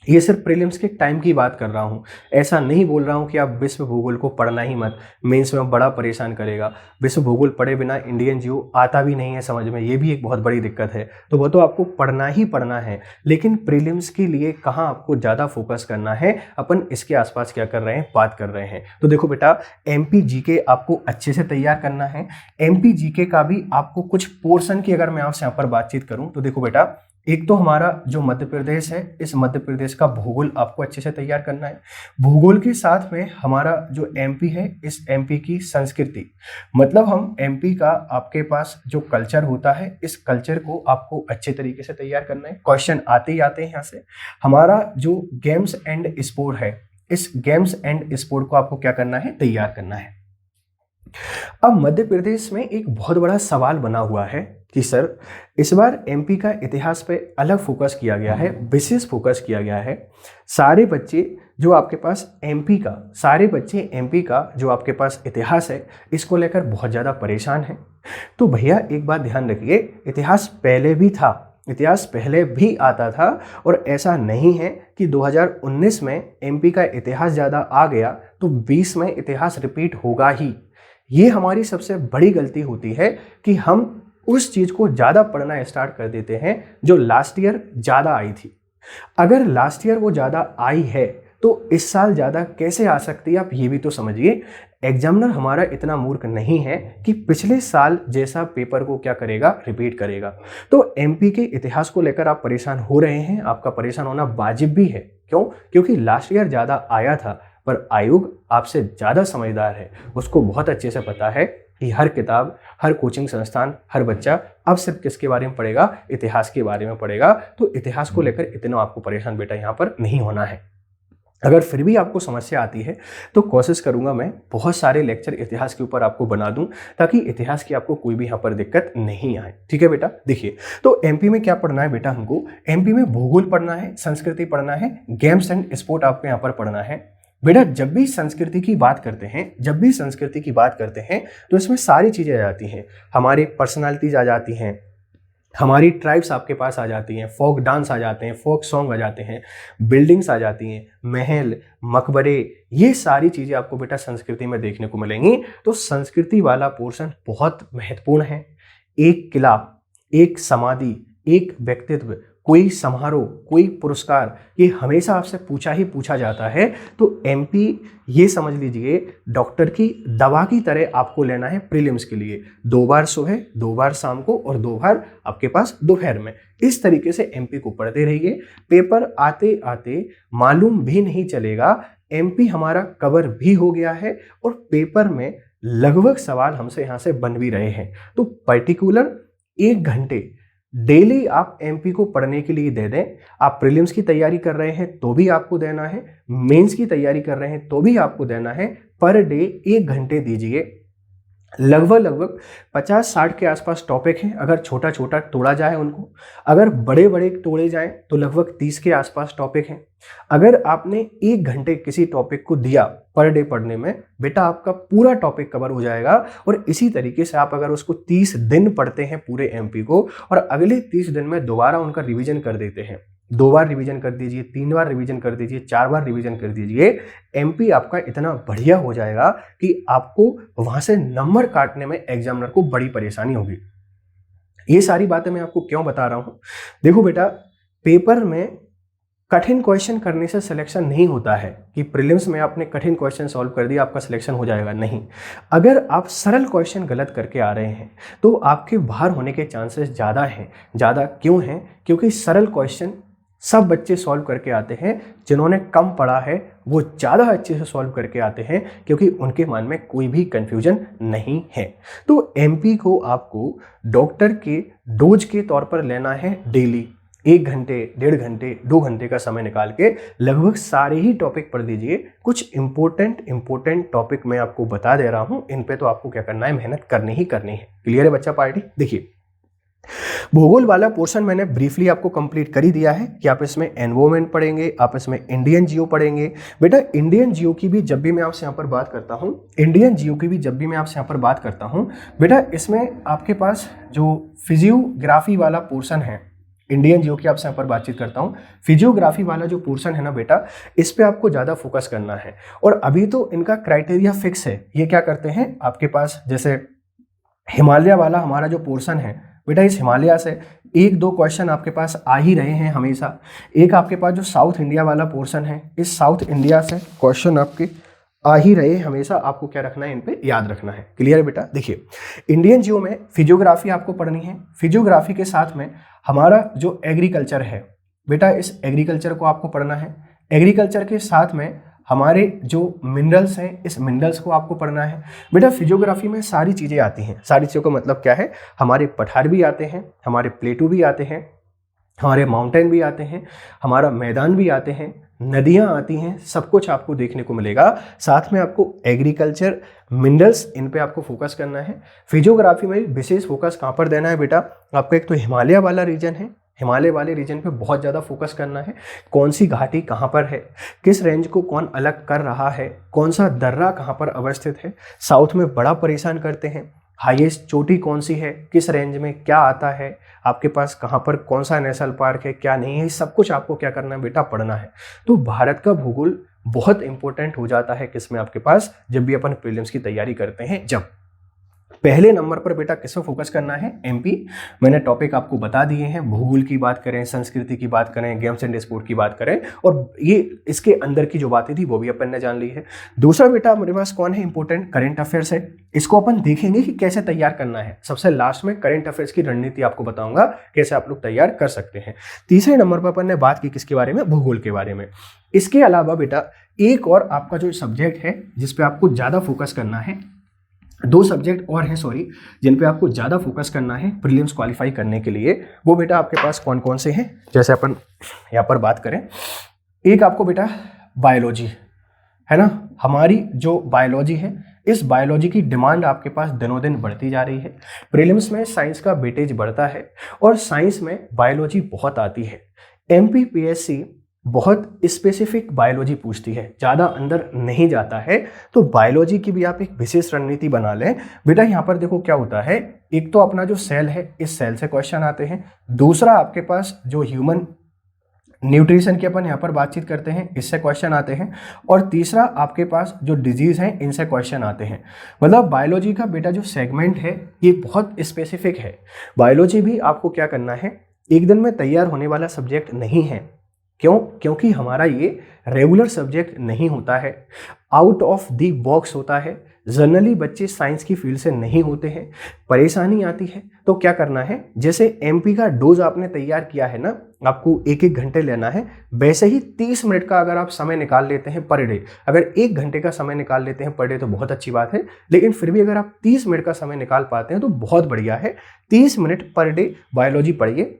ये सिर्फ प्रीलिम्स के टाइम की बात कर रहा हूँ। ऐसा नहीं बोल रहा हूँ कि आप विश्व भूगोल को पढ़ना ही मत, मेंस में बड़ा परेशान करेगा। विश्व भूगोल पढ़े बिना इंडियन जियो आता भी नहीं है समझ में, ये भी एक बहुत बड़ी दिक्कत है। तो वो तो आपको पढ़ना ही पढ़ना है, लेकिन प्रीलिम्स के लिए कहाँ आपको ज़्यादा फोकस करना है, अपन इसके आसपास क्या कर रहे हैं, बात कर रहे हैं। तो देखो बेटा, एमपी जीके आपको अच्छे से तैयार करना है। एमपी जीके का भी आपको कुछ पोर्शन की अगर मैं आपसे यहाँ पर बातचीत करूँ तो देखो बेटा, एक तो हमारा जो मध्य प्रदेश है, इस मध्य प्रदेश का भूगोल आपको अच्छे से तैयार करना है। भूगोल के साथ में हमारा जो एमपी है, इस एमपी की संस्कृति, मतलब हम एमपी का आपके पास जो कल्चर होता है, इस कल्चर को आपको अच्छे तरीके से तैयार करना है। क्वेश्चन आते ही आते हैं यहाँ से। हमारा जो गेम्स एंड स्पोर्ट है, इस गेम्स एंड स्पोर्ट को आपको क्या करना है, तैयार करना है। अब मध्य प्रदेश में एक बहुत बड़ा सवाल बना हुआ है कि सर इस बार एमपी का इतिहास पे अलग फोकस किया गया है, विशेष फोकस किया गया है। सारे बच्चे जो आपके पास एमपी का, सारे बच्चे एमपी का जो आपके पास इतिहास है, इसको लेकर बहुत ज़्यादा परेशान हैं। तो भैया एक बात ध्यान रखिए, इतिहास पहले भी था, इतिहास पहले भी आता था, और ऐसा नहीं है कि 2019 में एमपी का इतिहास ज़्यादा आ गया तो 20 में इतिहास रिपीट होगा ही। ये हमारी सबसे बड़ी गलती होती है कि हम उस चीज़ को ज़्यादा पढ़ना स्टार्ट कर देते हैं जो लास्ट ईयर ज़्यादा आई थी। अगर लास्ट ईयर वो ज़्यादा आई है तो इस साल ज़्यादा कैसे आ सकती है, आप ये भी तो समझिए। एग्जामिनर हमारा इतना मूर्ख नहीं है कि पिछले साल जैसा पेपर को क्या करेगा, रिपीट करेगा। तो एमपी के इतिहास को लेकर आप परेशान हो रहे हैं, आपका परेशान होना वाजिब भी है। क्यों? क्योंकि लास्ट ईयर ज़्यादा आया था, पर आयोग आपसे ज़्यादा समझदार है, उसको बहुत अच्छे से पता है कि हर किताब, हर कोचिंग संस्थान, हर बच्चा अब सिर्फ किसके बारे में पढ़ेगा, इतिहास के बारे में पढ़ेगा। तो इतिहास को लेकर इतना आपको परेशान बेटा यहाँ पर नहीं होना है। अगर फिर भी आपको समस्या आती है तो कोशिश करूंगा मैं बहुत सारे लेक्चर इतिहास के ऊपर आपको बना दूं, ताकि इतिहास की आपको कोई भी यहाँ पर दिक्कत नहीं आए। ठीक है बेटा? देखिए, तो एमपी में क्या पढ़ना है बेटा, हमको एमपी में भूगोल पढ़ना है, संस्कृति पढ़ना है, गेम्स एंड स्पोर्ट आपको यहाँ पर पढ़ना है। बेटा जब भी संस्कृति की बात करते हैं, तो इसमें सारी चीज़ें आ जाती हैं, हमारी पर्सनालिटीज आ जाती हैं, हमारी ट्राइब्स आपके पास आ जाती हैं, फोक डांस आ जाते हैं, फोक सॉन्ग आ जाते हैं, बिल्डिंग्स आ जाती हैं, महल, मकबरे, ये सारी चीज़ें आपको बेटा संस्कृति में देखने को मिलेंगी। तो संस्कृति वाला पोर्शन बहुत महत्वपूर्ण है। एक किला, एक समाधि, एक व्यक्तित्व, कोई समारोह, कोई पुरस्कार, ये हमेशा आपसे पूछा ही पूछा जाता है। तो एमपी ये समझ लीजिए डॉक्टर की दवा की तरह आपको लेना है प्रीलिम्स के लिए, 2 बार सुबह, 2 बार शाम को और 2 बार आपके पास दोपहर में। इस तरीके से एमपी को पढ़ते रहिए, पेपर आते आते मालूम भी नहीं चलेगा एमपी हमारा कवर भी हो गया है और पेपर में लगभग सवाल हमसे यहाँ से बन भी रहे हैं। तो पर्टिकुलर 1 घंटे डेली आप एमपी को पढ़ने के लिए दे दें। आप प्रीलिम्स की तैयारी कर रहे हैं तो भी आपको देना है, मेंस की तैयारी कर रहे हैं तो भी आपको देना है। पर डे 1 घंटे दीजिए। लगभग 50-60 के आसपास टॉपिक हैं। अगर छोटा छोटा तोड़ा जाए उनको, अगर बड़े बड़े तोड़े जाएं तो लगभग 30 के आसपास टॉपिक हैं। अगर आपने 1 घंटे किसी टॉपिक को दिया पर डे पढ़ने में, बेटा आपका पूरा टॉपिक कवर हो जाएगा। और इसी तरीके से आप अगर उसको 30 दिन पढ़ते हैं पूरे एमपी को, और अगले 30 दिन में दोबारा उनका रिवीजन कर देते हैं, 2 बार रिवीजन कर दीजिए, 3 बार रिवीजन कर दीजिए, 4 बार रिवीजन कर दीजिए, एमपी आपका इतना बढ़िया हो जाएगा कि आपको वहां से नंबर काटने में एग्जामिनर को बड़ी परेशानी होगी। ये सारी बातें मैं आपको क्यों बता रहा हूं? देखो बेटा, पेपर में कठिन क्वेश्चन करने से सिलेक्शन नहीं होता है कि प्रीलिम्स में आपने कठिन क्वेश्चन सॉल्व कर दिया आपका सिलेक्शन हो जाएगा, नहीं। अगर आप सरल क्वेश्चन गलत करके आ रहे हैं तो आपके बाहर होने के चांसेस ज़्यादा हैं। ज़्यादा क्यों हैं? क्योंकि सरल क्वेश्चन सब बच्चे सॉल्व करके आते हैं। जिन्होंने कम पढ़ा है वो ज़्यादा अच्छे से सॉल्व करके आते हैं, क्योंकि उनके मन में कोई भी कंफ्यूजन नहीं है। तो एमपी को आपको डॉक्टर के डोज के तौर पर लेना है डेली। 1 घंटे, 1.5 घंटे, 2 घंटे का समय निकाल के लगभग सारे ही टॉपिक पढ़ दीजिए। कुछ इंपॉर्टेंट टॉपिक मैं आपको बता दे रहा हूं, इन पे तो आपको क्या करना है, मेहनत करनी ही करनी है। क्लियर है बच्चा पार्टी? देखिए, भूगोल वाला पोर्शन मैंने ब्रीफली आपको कंप्लीट कर ही दिया है कि आप इसमें एनवायरमेंट पढ़ेंगे, आप इसमें इंडियन जियो पढ़ेंगे। बेटा इंडियन जियो की भी जब भी मैं आपसे यहाँ पर बात करता हूँ, बेटा इसमें आपके पास जो फिजियोग्राफी वाला पोर्शन है, इंडियन जियो की आपसे यहाँ पर बातचीत करता हूँ, फिजियोग्राफी वाला जो पोर्शन है ना बेटा, इस पे आपको ज़्यादा फोकस करना है। और अभी तो इनका क्राइटेरिया फिक्स है। ये क्या करते हैं आपके पास, जैसे हिमालय वाला हमारा जो पोर्शन है बेटा, इस हिमालय से 1-2 क्वेश्चन आपके पास आ ही रहे हैं हमेशा। एक आपके पास जो साउथ इंडिया वाला पोर्शन है, इस साउथ इंडिया से क्वेश्चन आपके आ ही रहे हमेशा। आपको क्या रखना है, इन पे याद रखना है। क्लियर है बेटा? देखिए, इंडियन जियो में फिजियोग्राफी आपको पढ़नी है। फिजियोग्राफी के साथ में हमारा जो एग्रीकल्चर है बेटा, इस एग्रीकल्चर को आपको पढ़ना है। एग्रीकल्चर के साथ में हमारे जो मिनरल्स हैं, इस मिनरल्स को आपको पढ़ना है। बेटा फिजियोग्राफी में सारी चीज़ें आती हैं। सारी चीज़ों का मतलब क्या है, हमारे पठार भी आते हैं, हमारे प्लेटू भी आते हैं, हमारे माउंटेन भी आते हैं, हमारा मैदान भी आते हैं, नदियाँ आती हैं, सब कुछ आपको देखने को मिलेगा। साथ में आपको एग्रीकल्चर, मिनरल्स, इन पे आपको फोकस करना है। फिजियोग्राफी में विशेष फोकस कहाँ पर देना है बेटा, आपको एक तो हिमालय वाला रीजन है, हिमालय वाले रीजन पे बहुत ज़्यादा फोकस करना है। कौन सी घाटी कहाँ पर है, किस रेंज को कौन अलग कर रहा है, कौन सा दर्रा कहाँ पर अवस्थित है, साउथ में बड़ा परेशान करते हैं, हाईएस्ट चोटी कौन सी है, किस रेंज में क्या आता है, आपके पास कहाँ पर कौन सा नेशनल पार्क है, क्या नहीं है, सब कुछ आपको क्या करना है बेटा, पढ़ना है। तो भारत का भूगोल बहुत इंपॉर्टेंट हो जाता है किसमें, आपके पास जब भी अपन प्रीलिम्स की तैयारी करते हैं। जब पहले नंबर पर बेटा किस पे फोकस करना है, एमपी। मैंने टॉपिक आपको बता दिए हैं। भूगोल की बात करें, संस्कृति की बात करें, गेम्स एंड स्पोर्ट की बात करें, और ये इसके अंदर की जो बातें थी वो भी अपन ने जान ली है। दूसरा बेटा मेरे पास कौन है, इंपॉर्टेंट करंट अफेयर्स है। इसको अपन देखेंगे कि कैसे तैयार करना है। सबसे लास्ट में करंट अफेयर्स की रणनीति आपको बताऊंगा कैसे आप लोग तैयार कर सकते हैं। तीसरे नंबर पर अपन ने बात की किसके बारे में, भूगोल के बारे में। इसके अलावा बेटा एक और आपका जो सब्जेक्ट है जिसपे आपको ज्यादा फोकस करना है, 2 सब्जेक्ट और हैं सॉरी, जिन पे आपको ज़्यादा फोकस करना है प्रीलिम्स क्वालिफाई करने के लिए। वो बेटा आपके पास कौन कौन से हैं, जैसे अपन यहाँ पर बात करें, एक आपको बेटा बायोलॉजी है ना। हमारी जो बायोलॉजी है, इस बायोलॉजी की डिमांड आपके पास दिनों दिन बढ़ती जा रही है। प्रीलिम्स में साइंस का वेटेज बढ़ता है और साइंस में बायोलॉजी बहुत आती है। एमपीपीएससी बहुत स्पेसिफिक बायोलॉजी पूछती है, ज़्यादा अंदर नहीं जाता है। तो बायोलॉजी की भी आप एक विशेष रणनीति बना लें बेटा। यहाँ पर देखो क्या होता है, एक तो अपना जो सेल है, इस सेल से क्वेश्चन आते हैं। दूसरा आपके पास जो ह्यूमन न्यूट्रिशन की अपन यहाँ पर बातचीत करते हैं, इससे क्वेश्चन आते हैं। और तीसरा आपके पास जो डिजीज हैं, इनसे क्वेश्चन आते हैं। मतलब बायोलॉजी का बेटा जो सेगमेंट है ये बहुत स्पेसिफिक है। बायोलॉजी भी आपको क्या करना है, एक दिन में तैयार होने वाला सब्जेक्ट नहीं है। क्यों? क्योंकि हमारा ये रेगुलर सब्जेक्ट नहीं होता है, आउट ऑफ द बॉक्स होता है। जनरली बच्चे साइंस की फील्ड से नहीं होते हैं, परेशानी आती है, तो क्या करना है, जैसे एमपी का डोज आपने तैयार किया है ना, आपको 1-1 घंटे लेना है, वैसे ही 30 मिनट का अगर आप समय निकाल लेते हैं पर डे, अगर 1 घंटे का समय निकाल लेते हैं पर डे तो बहुत अच्छी बात है, लेकिन फिर भी अगर आप 30 मिनट का समय निकाल पाते हैं तो बहुत बढ़िया है। 30 मिनट पर डे बायोलॉजी पढ़िए,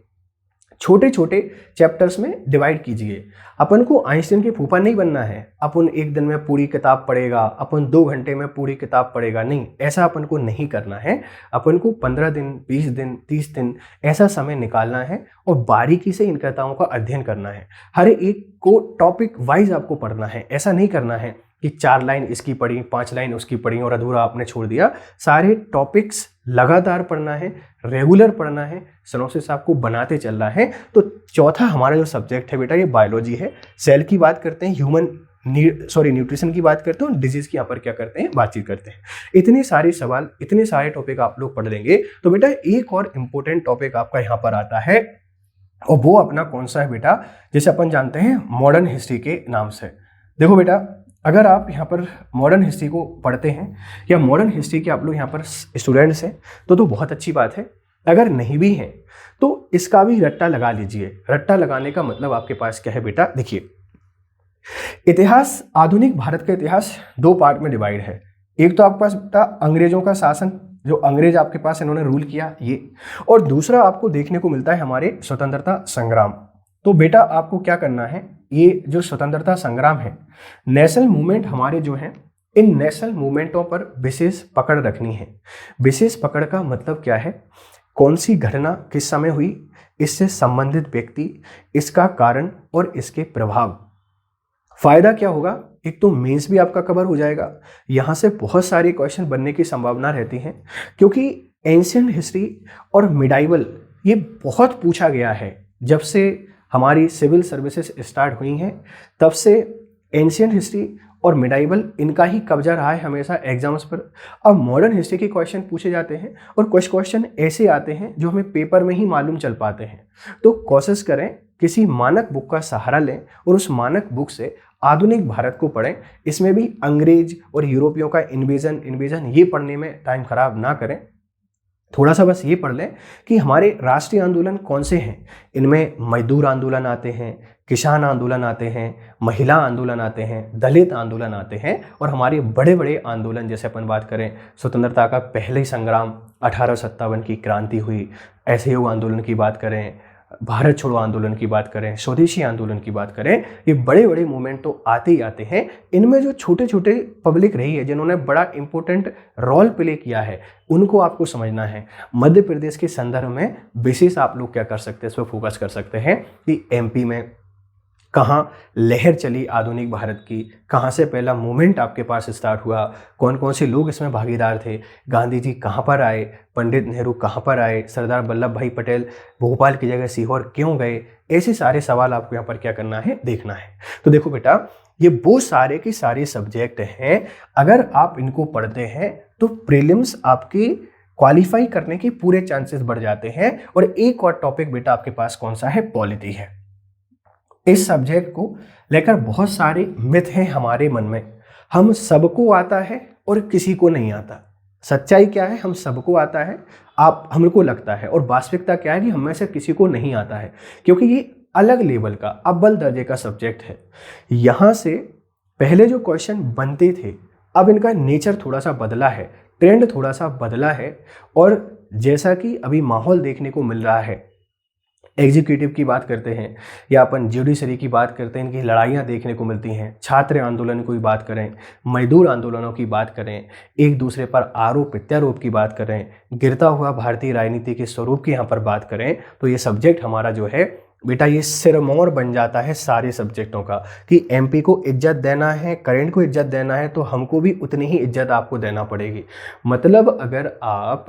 छोटे छोटे चैप्टर्स में डिवाइड कीजिए। अपन को आइंस्टीन के फूफा नहीं बनना है, अपन 1 दिन में पूरी किताब पढ़ेगा, अपन 2 घंटे में पूरी किताब पढ़ेगा, नहीं, ऐसा अपन को नहीं करना है। अपन को 15 दिन, 20 दिन, 30 दिन ऐसा समय निकालना है और बारीकी से इन कथाओं का अध्ययन करना है। हर एक को टॉपिक वाइज आपको पढ़ना है, ऐसा नहीं करना है कि 4 लाइन इसकी पढ़ी, 5 लाइन उसकी पढ़ी और अधूरा आपने छोड़ दिया। सारे टॉपिक्स लगातार पढ़ना है, रेगुलर पढ़ना है, सिनॉप्सिस आपको बनाते चलना है। तो चौथा हमारा जो सब्जेक्ट है बेटा ये बायोलॉजी है। सेल की बात करते हैं, न्यूट्रिशन की बात करते हैं और डिजीज की यहाँ पर क्या करते हैं, बातचीत करते हैं। इतने सारे सवाल, इतने सारे टॉपिक आप लोग पढ़ लेंगे तो बेटा एक और इम्पोर्टेंट टॉपिक आपका यहाँ पर आता है और वो अपना कौन सा है बेटा, जैसे अपन जानते हैं मॉडर्न हिस्ट्री के नाम से। देखो बेटा, अगर आप यहाँ पर मॉडर्न हिस्ट्री को पढ़ते हैं या मॉडर्न हिस्ट्री के आप लोग यहाँ पर स्टूडेंट्स हैं तो बहुत अच्छी बात है। अगर नहीं भी हैं तो इसका भी रट्टा लगा लीजिए। रट्टा लगाने का मतलब आपके पास क्या है बेटा, देखिए, इतिहास, आधुनिक भारत का इतिहास 2 पार्ट में डिवाइड है। एक तो आपके पास बेटा अंग्रेजों का शासन, जो अंग्रेज आपके पास इन्होंने रूल किया ये, और दूसरा आपको देखने को मिलता है हमारे स्वतंत्रता संग्राम। तो बेटा आपको क्या करना है, ये जो स्वतंत्रता संग्राम है, नेशनल मूवमेंट हमारे जो हैं, इन नेशनल मूवमेंटों पर विशेष पकड़ रखनी है। विशेष पकड़ का मतलब क्या है, कौन सी घटना किस समय हुई, इससे संबंधित व्यक्ति, इसका कारण और इसके प्रभाव। फायदा क्या होगा, एक तो मेंस भी आपका कवर हो जाएगा, यहाँ से बहुत सारे क्वेश्चन बनने की संभावना रहती है, क्योंकि एंशिएंट हिस्ट्री और मिडाइवल ये बहुत पूछा गया है। जब से हमारी सिविल सर्विसेज स्टार्ट हुई हैं तब से एंशिएंट हिस्ट्री और मिडाइवल इनका ही कब्जा रहा है हमेशा एग्जाम्स पर। अब मॉडर्न हिस्ट्री के क्वेश्चन पूछे जाते हैं और कुछ क्वेश्चन ऐसे आते हैं जो हमें पेपर में ही मालूम चल पाते हैं। तो कोशिश करें किसी मानक बुक का सहारा लें और उस मानक बुक से आधुनिक भारत को पढ़ें। इसमें भी अंग्रेज और यूरोपियों का इन्वेजन ये पढ़ने में टाइम खराब ना करें। थोड़ा सा बस ये पढ़ लें कि हमारे राष्ट्रीय आंदोलन कौन से हैं। इनमें मजदूर आंदोलन आते हैं, किसान आंदोलन आते हैं, महिला आंदोलन आते हैं, दलित आंदोलन आते हैं, और हमारे बड़े बड़े आंदोलन जैसे अपन बात करें स्वतंत्रता का पहले संग्राम 1857 की क्रांति हुई, असहयोग आंदोलन की बात करें, भारत छोड़ो आंदोलन की बात करें, स्वदेशी आंदोलन की बात करें, ये बड़े बड़े मूवमेंट तो आते ही आते हैं। इनमें जो छोटे छोटे पब्लिक रही है जिन्होंने बड़ा इंपॉर्टेंट रोल प्ले किया है उनको आपको समझना है। मध्य प्रदेश के संदर्भ में विशेष आप लोग क्या कर सकते हैं, इस पर फोकस कर सकते हैं कि एमपी में कहाँ लहर चली आधुनिक भारत की, कहाँ से पहला मूवमेंट आपके पास स्टार्ट हुआ, कौन कौन से लोग इसमें भागीदार थे, गांधी जी कहाँ पर आए, पंडित नेहरू कहाँ पर आए, सरदार वल्लभ भाई पटेल भोपाल की जगह सीहोर क्यों गए, ऐसे सारे सवाल आपको यहाँ पर क्या करना है, देखना है। तो देखो बेटा, ये वो सारे के सारे सब्जेक्ट हैं, अगर आप इनको पढ़ते हैं तो प्रीलिम्स आपके क्वालिफाई करने के पूरे चांसेस बढ़ जाते हैं। और एक और टॉपिक बेटा आपके पास कौन सा है, पॉलिटी है। इस सब्जेक्ट को लेकर बहुत सारे मिथ हैं हमारे मन में। हम सबको आता है और किसी को नहीं आता। सच्चाई क्या है, हम सबको आता है, आप हमको लगता है, और वास्तविकता क्या है कि हम में से किसी को नहीं आता है, क्योंकि ये अलग लेवल का अव्वल दर्जे का सब्जेक्ट है। यहाँ से पहले जो क्वेश्चन बनते थे अब इनका नेचर थोड़ा सा बदला है, ट्रेंड थोड़ा सा बदला है, और जैसा कि अभी माहौल देखने को मिल रहा है, एग्जीक्यूटिव की बात करते हैं या अपन जुडिशरी की बात करते हैं, इनकी लड़ाइयाँ देखने को मिलती हैं। छात्र आंदोलन की बात करें, मजदूर आंदोलनों की बात करें, एक दूसरे पर आरोप प्रत्यारोप की बात करें, गिरता हुआ भारतीय राजनीति के स्वरूप की यहाँ पर बात करें, तो ये सब्जेक्ट हमारा जो है बेटा ये सिरमौर बन जाता है सारे सब्जेक्टों का कि एमपी को इज्जत देना है, करंट को इज्जत देना है, तो हमको भी उतनी ही इज्जत आपको देना पड़ेगी। मतलब अगर आप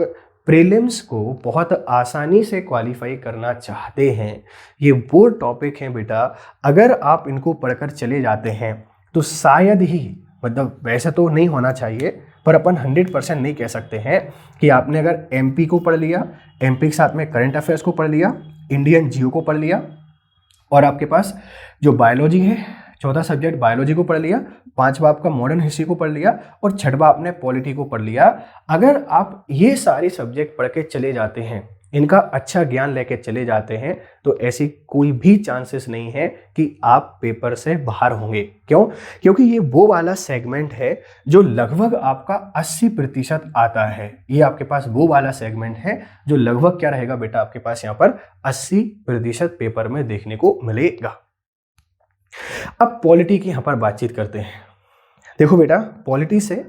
प्रीलिम्स को बहुत आसानी से क्वालिफाई करना चाहते हैं, ये वो टॉपिक हैं बेटा, अगर आप इनको पढ़कर चले जाते हैं तो शायद ही, मतलब वैसे तो नहीं होना चाहिए पर अपन 100% नहीं कह सकते हैं कि आपने अगर एमपी को पढ़ लिया, एमपी के साथ में करंट अफेयर्स को पढ़ लिया, इंडियन जियो को पढ़ लिया, और आपके पास जो बायोलॉजी है चौथा सब्जेक्ट बायोलॉजी को पढ़ लिया, पांचवा आपका मॉडर्न हिस्ट्री को पढ़ लिया और छठवा आपने पॉलिटी को पढ़ लिया। अगर आप ये सारे सब्जेक्ट पढ़ के चले जाते हैं, इनका अच्छा ज्ञान लेके चले जाते हैं, तो ऐसी कोई भी चांसेस नहीं है कि आप पेपर से बाहर होंगे। क्यों? क्योंकि ये वो वाला सेगमेंट है जो लगभग आपका 80% आता है। ये आपके पास वो वाला सेगमेंट है जो लगभग क्या रहेगा बेटा, आपके पास यहाँ पर 80% पेपर में देखने को मिलेगा। अब पॉलिटी की यहाँ पर बातचीत करते हैं। देखो बेटा, पॉलिटी से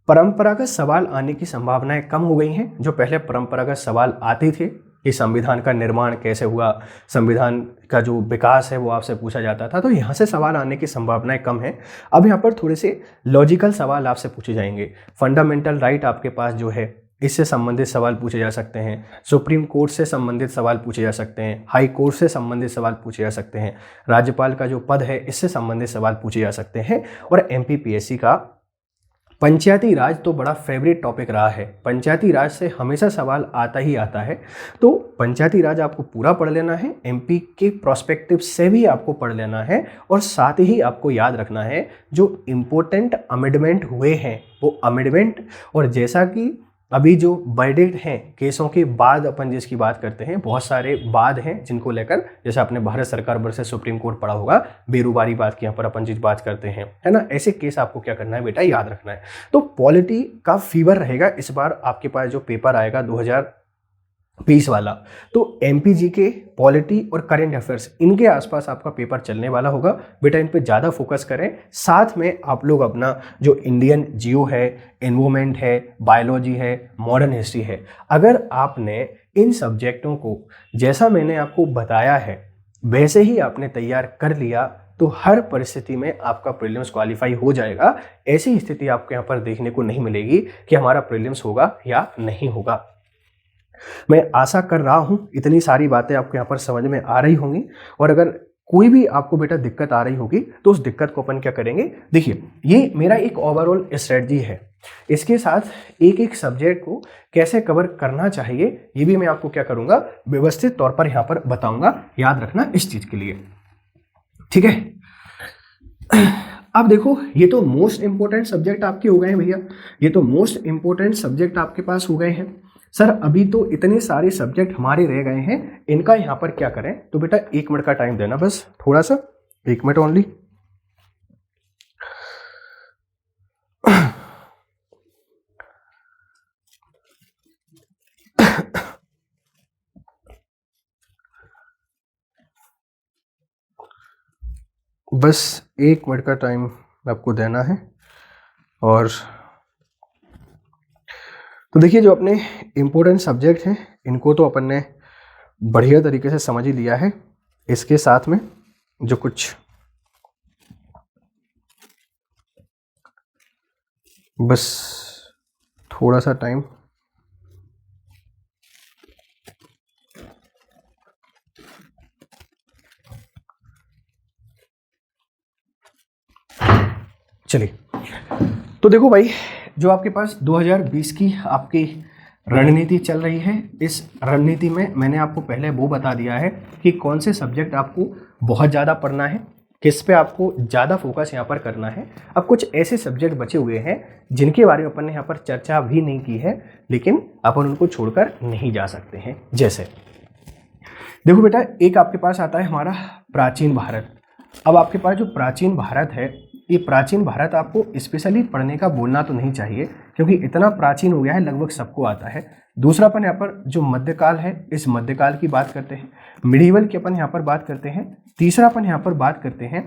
परंपरागत सवाल आने की संभावनाएं कम हो गई हैं। जो पहले परंपरागत सवाल आते थे कि संविधान का निर्माण कैसे हुआ, संविधान का जो विकास है वो आपसे पूछा जाता था, तो यहाँ से सवाल आने की संभावनाएं कम है। अब यहाँ पर थोड़े से लॉजिकल सवाल आपसे पूछे जाएंगे। फंडामेंटल राइट आपके पास जो है इससे संबंधित सवाल पूछे जा सकते हैं, सुप्रीम कोर्ट से संबंधित सवाल पूछे जा सकते हैं, हाई कोर्ट से संबंधित सवाल पूछे जा सकते हैं, राज्यपाल का जो पद है इससे संबंधित सवाल पूछे जा सकते हैं। और एमपीपीएससी का पंचायती राज तो बड़ा फेवरेट टॉपिक रहा है। पंचायती राज से हमेशा सवाल आता ही आता है, तो पंचायती राज आपको पूरा पढ़ लेना है, एमपी के प्रोस्पेक्टिव से भी आपको पढ़ लेना है, और साथ ही आपको याद रखना है जो इम्पोर्टेंट अमेंडमेंट हुए हैं वो अमेंडमेंट, और जैसा कि अभी जो वर्डिक्ट हैं केसों के बाद अपन जिसकी बात करते हैं, बहुत सारे बाद हैं जिनको लेकर, जैसे आपने भारत सरकार वर्सेस सुप्रीम कोर्ट पढ़ा होगा, बेरोजगारी बात की यहाँ पर अपन जिस बात करते हैं, है ना, ऐसे केस आपको क्या करना है बेटा, याद रखना है। तो पॉलिटी का फीवर रहेगा इस बार आपके पास जो पेपर आएगा 2020 वाला, तो एमपीजी के पॉलिटी और करंट अफेयर्स इनके आसपास आपका पेपर चलने वाला होगा। बेटा इन पे ज़्यादा फोकस करें, साथ में आप लोग अपना जो इंडियन जियो है, एनवायरमेंट है, बायोलॉजी है, मॉडर्न हिस्ट्री है, अगर आपने इन सब्जेक्टों को जैसा मैंने आपको बताया है वैसे ही आपने तैयार कर लिया तो हर परिस्थिति में आपका प्रीलिम्स क्वालिफाई हो जाएगा। ऐसी स्थिति आपको यहाँ पर देखने को नहीं मिलेगी कि हमारा प्रीलिम्स होगा या नहीं होगा। मैं आशा कर रहा हूं इतनी सारी बातें आपको यहाँ पर समझ में आ रही होंगी, और अगर कोई भी आपको बेटा दिक्कत आ रही होगी तो उस दिक्कत को अपन क्या करेंगे, देखिए ये मेरा एक ओवरऑल स्ट्रेटजी है, इसके साथ एक एक सब्जेक्ट को कैसे कवर करना चाहिए ये भी मैं आपको क्या करूंगा, व्यवस्थित तौर पर यहाँ पर बताऊंगा। याद रखना इस चीज के लिए, ठीक है। अब देखो ये तो मोस्ट इंपोर्टेंट सब्जेक्ट आपके हो गए हैं भैया, ये तो मोस्ट इंपोर्टेंट सब्जेक्ट आपके पास हो गए हैं। सर अभी तो इतने सारे सब्जेक्ट हमारे रह गए हैं, इनका यहाँ पर क्या करें, तो बेटा 1 मिनट का टाइम देना, बस थोड़ा सा, 1 मिनट ओनली। बस 1 मिनट का टाइम आपको देना है। और तो देखिए जो अपने इम्पोर्टेंट सब्जेक्ट हैं इनको तो अपन ने बढ़िया तरीके से समझ ही लिया है, इसके साथ में जो कुछ बस थोड़ा सा टाइम, चलिए। तो देखो भाई जो आपके पास 2020 की आपकी रणनीति चल रही है, इस रणनीति में मैंने आपको पहले वो बता दिया है कि कौन से सब्जेक्ट आपको बहुत ज़्यादा पढ़ना है, किस पे आपको ज़्यादा फोकस यहाँ पर करना है। अब कुछ ऐसे सब्जेक्ट बचे हुए हैं जिनके बारे में अपन ने यहाँ पर चर्चा भी नहीं की है, लेकिन अपन उनको छोड़कर नहीं जा सकते हैं। जैसे देखो बेटा, एक आपके पास आता है हमारा प्राचीन भारत। अब आपके पास जो प्राचीन भारत है, ये प्राचीन भारत आपको स्पेशली पढ़ने का बोलना तो नहीं चाहिए क्योंकि इतना प्राचीन हो गया है, लगभग सबको आता है। दूसरा अपन यहाँ पर जो मध्यकाल है, इस मध्यकाल की बात करते हैं। मिडीवल की अपन यहाँ पर बात करते हैं। तीसरा अपन यहाँ पर बात करते हैं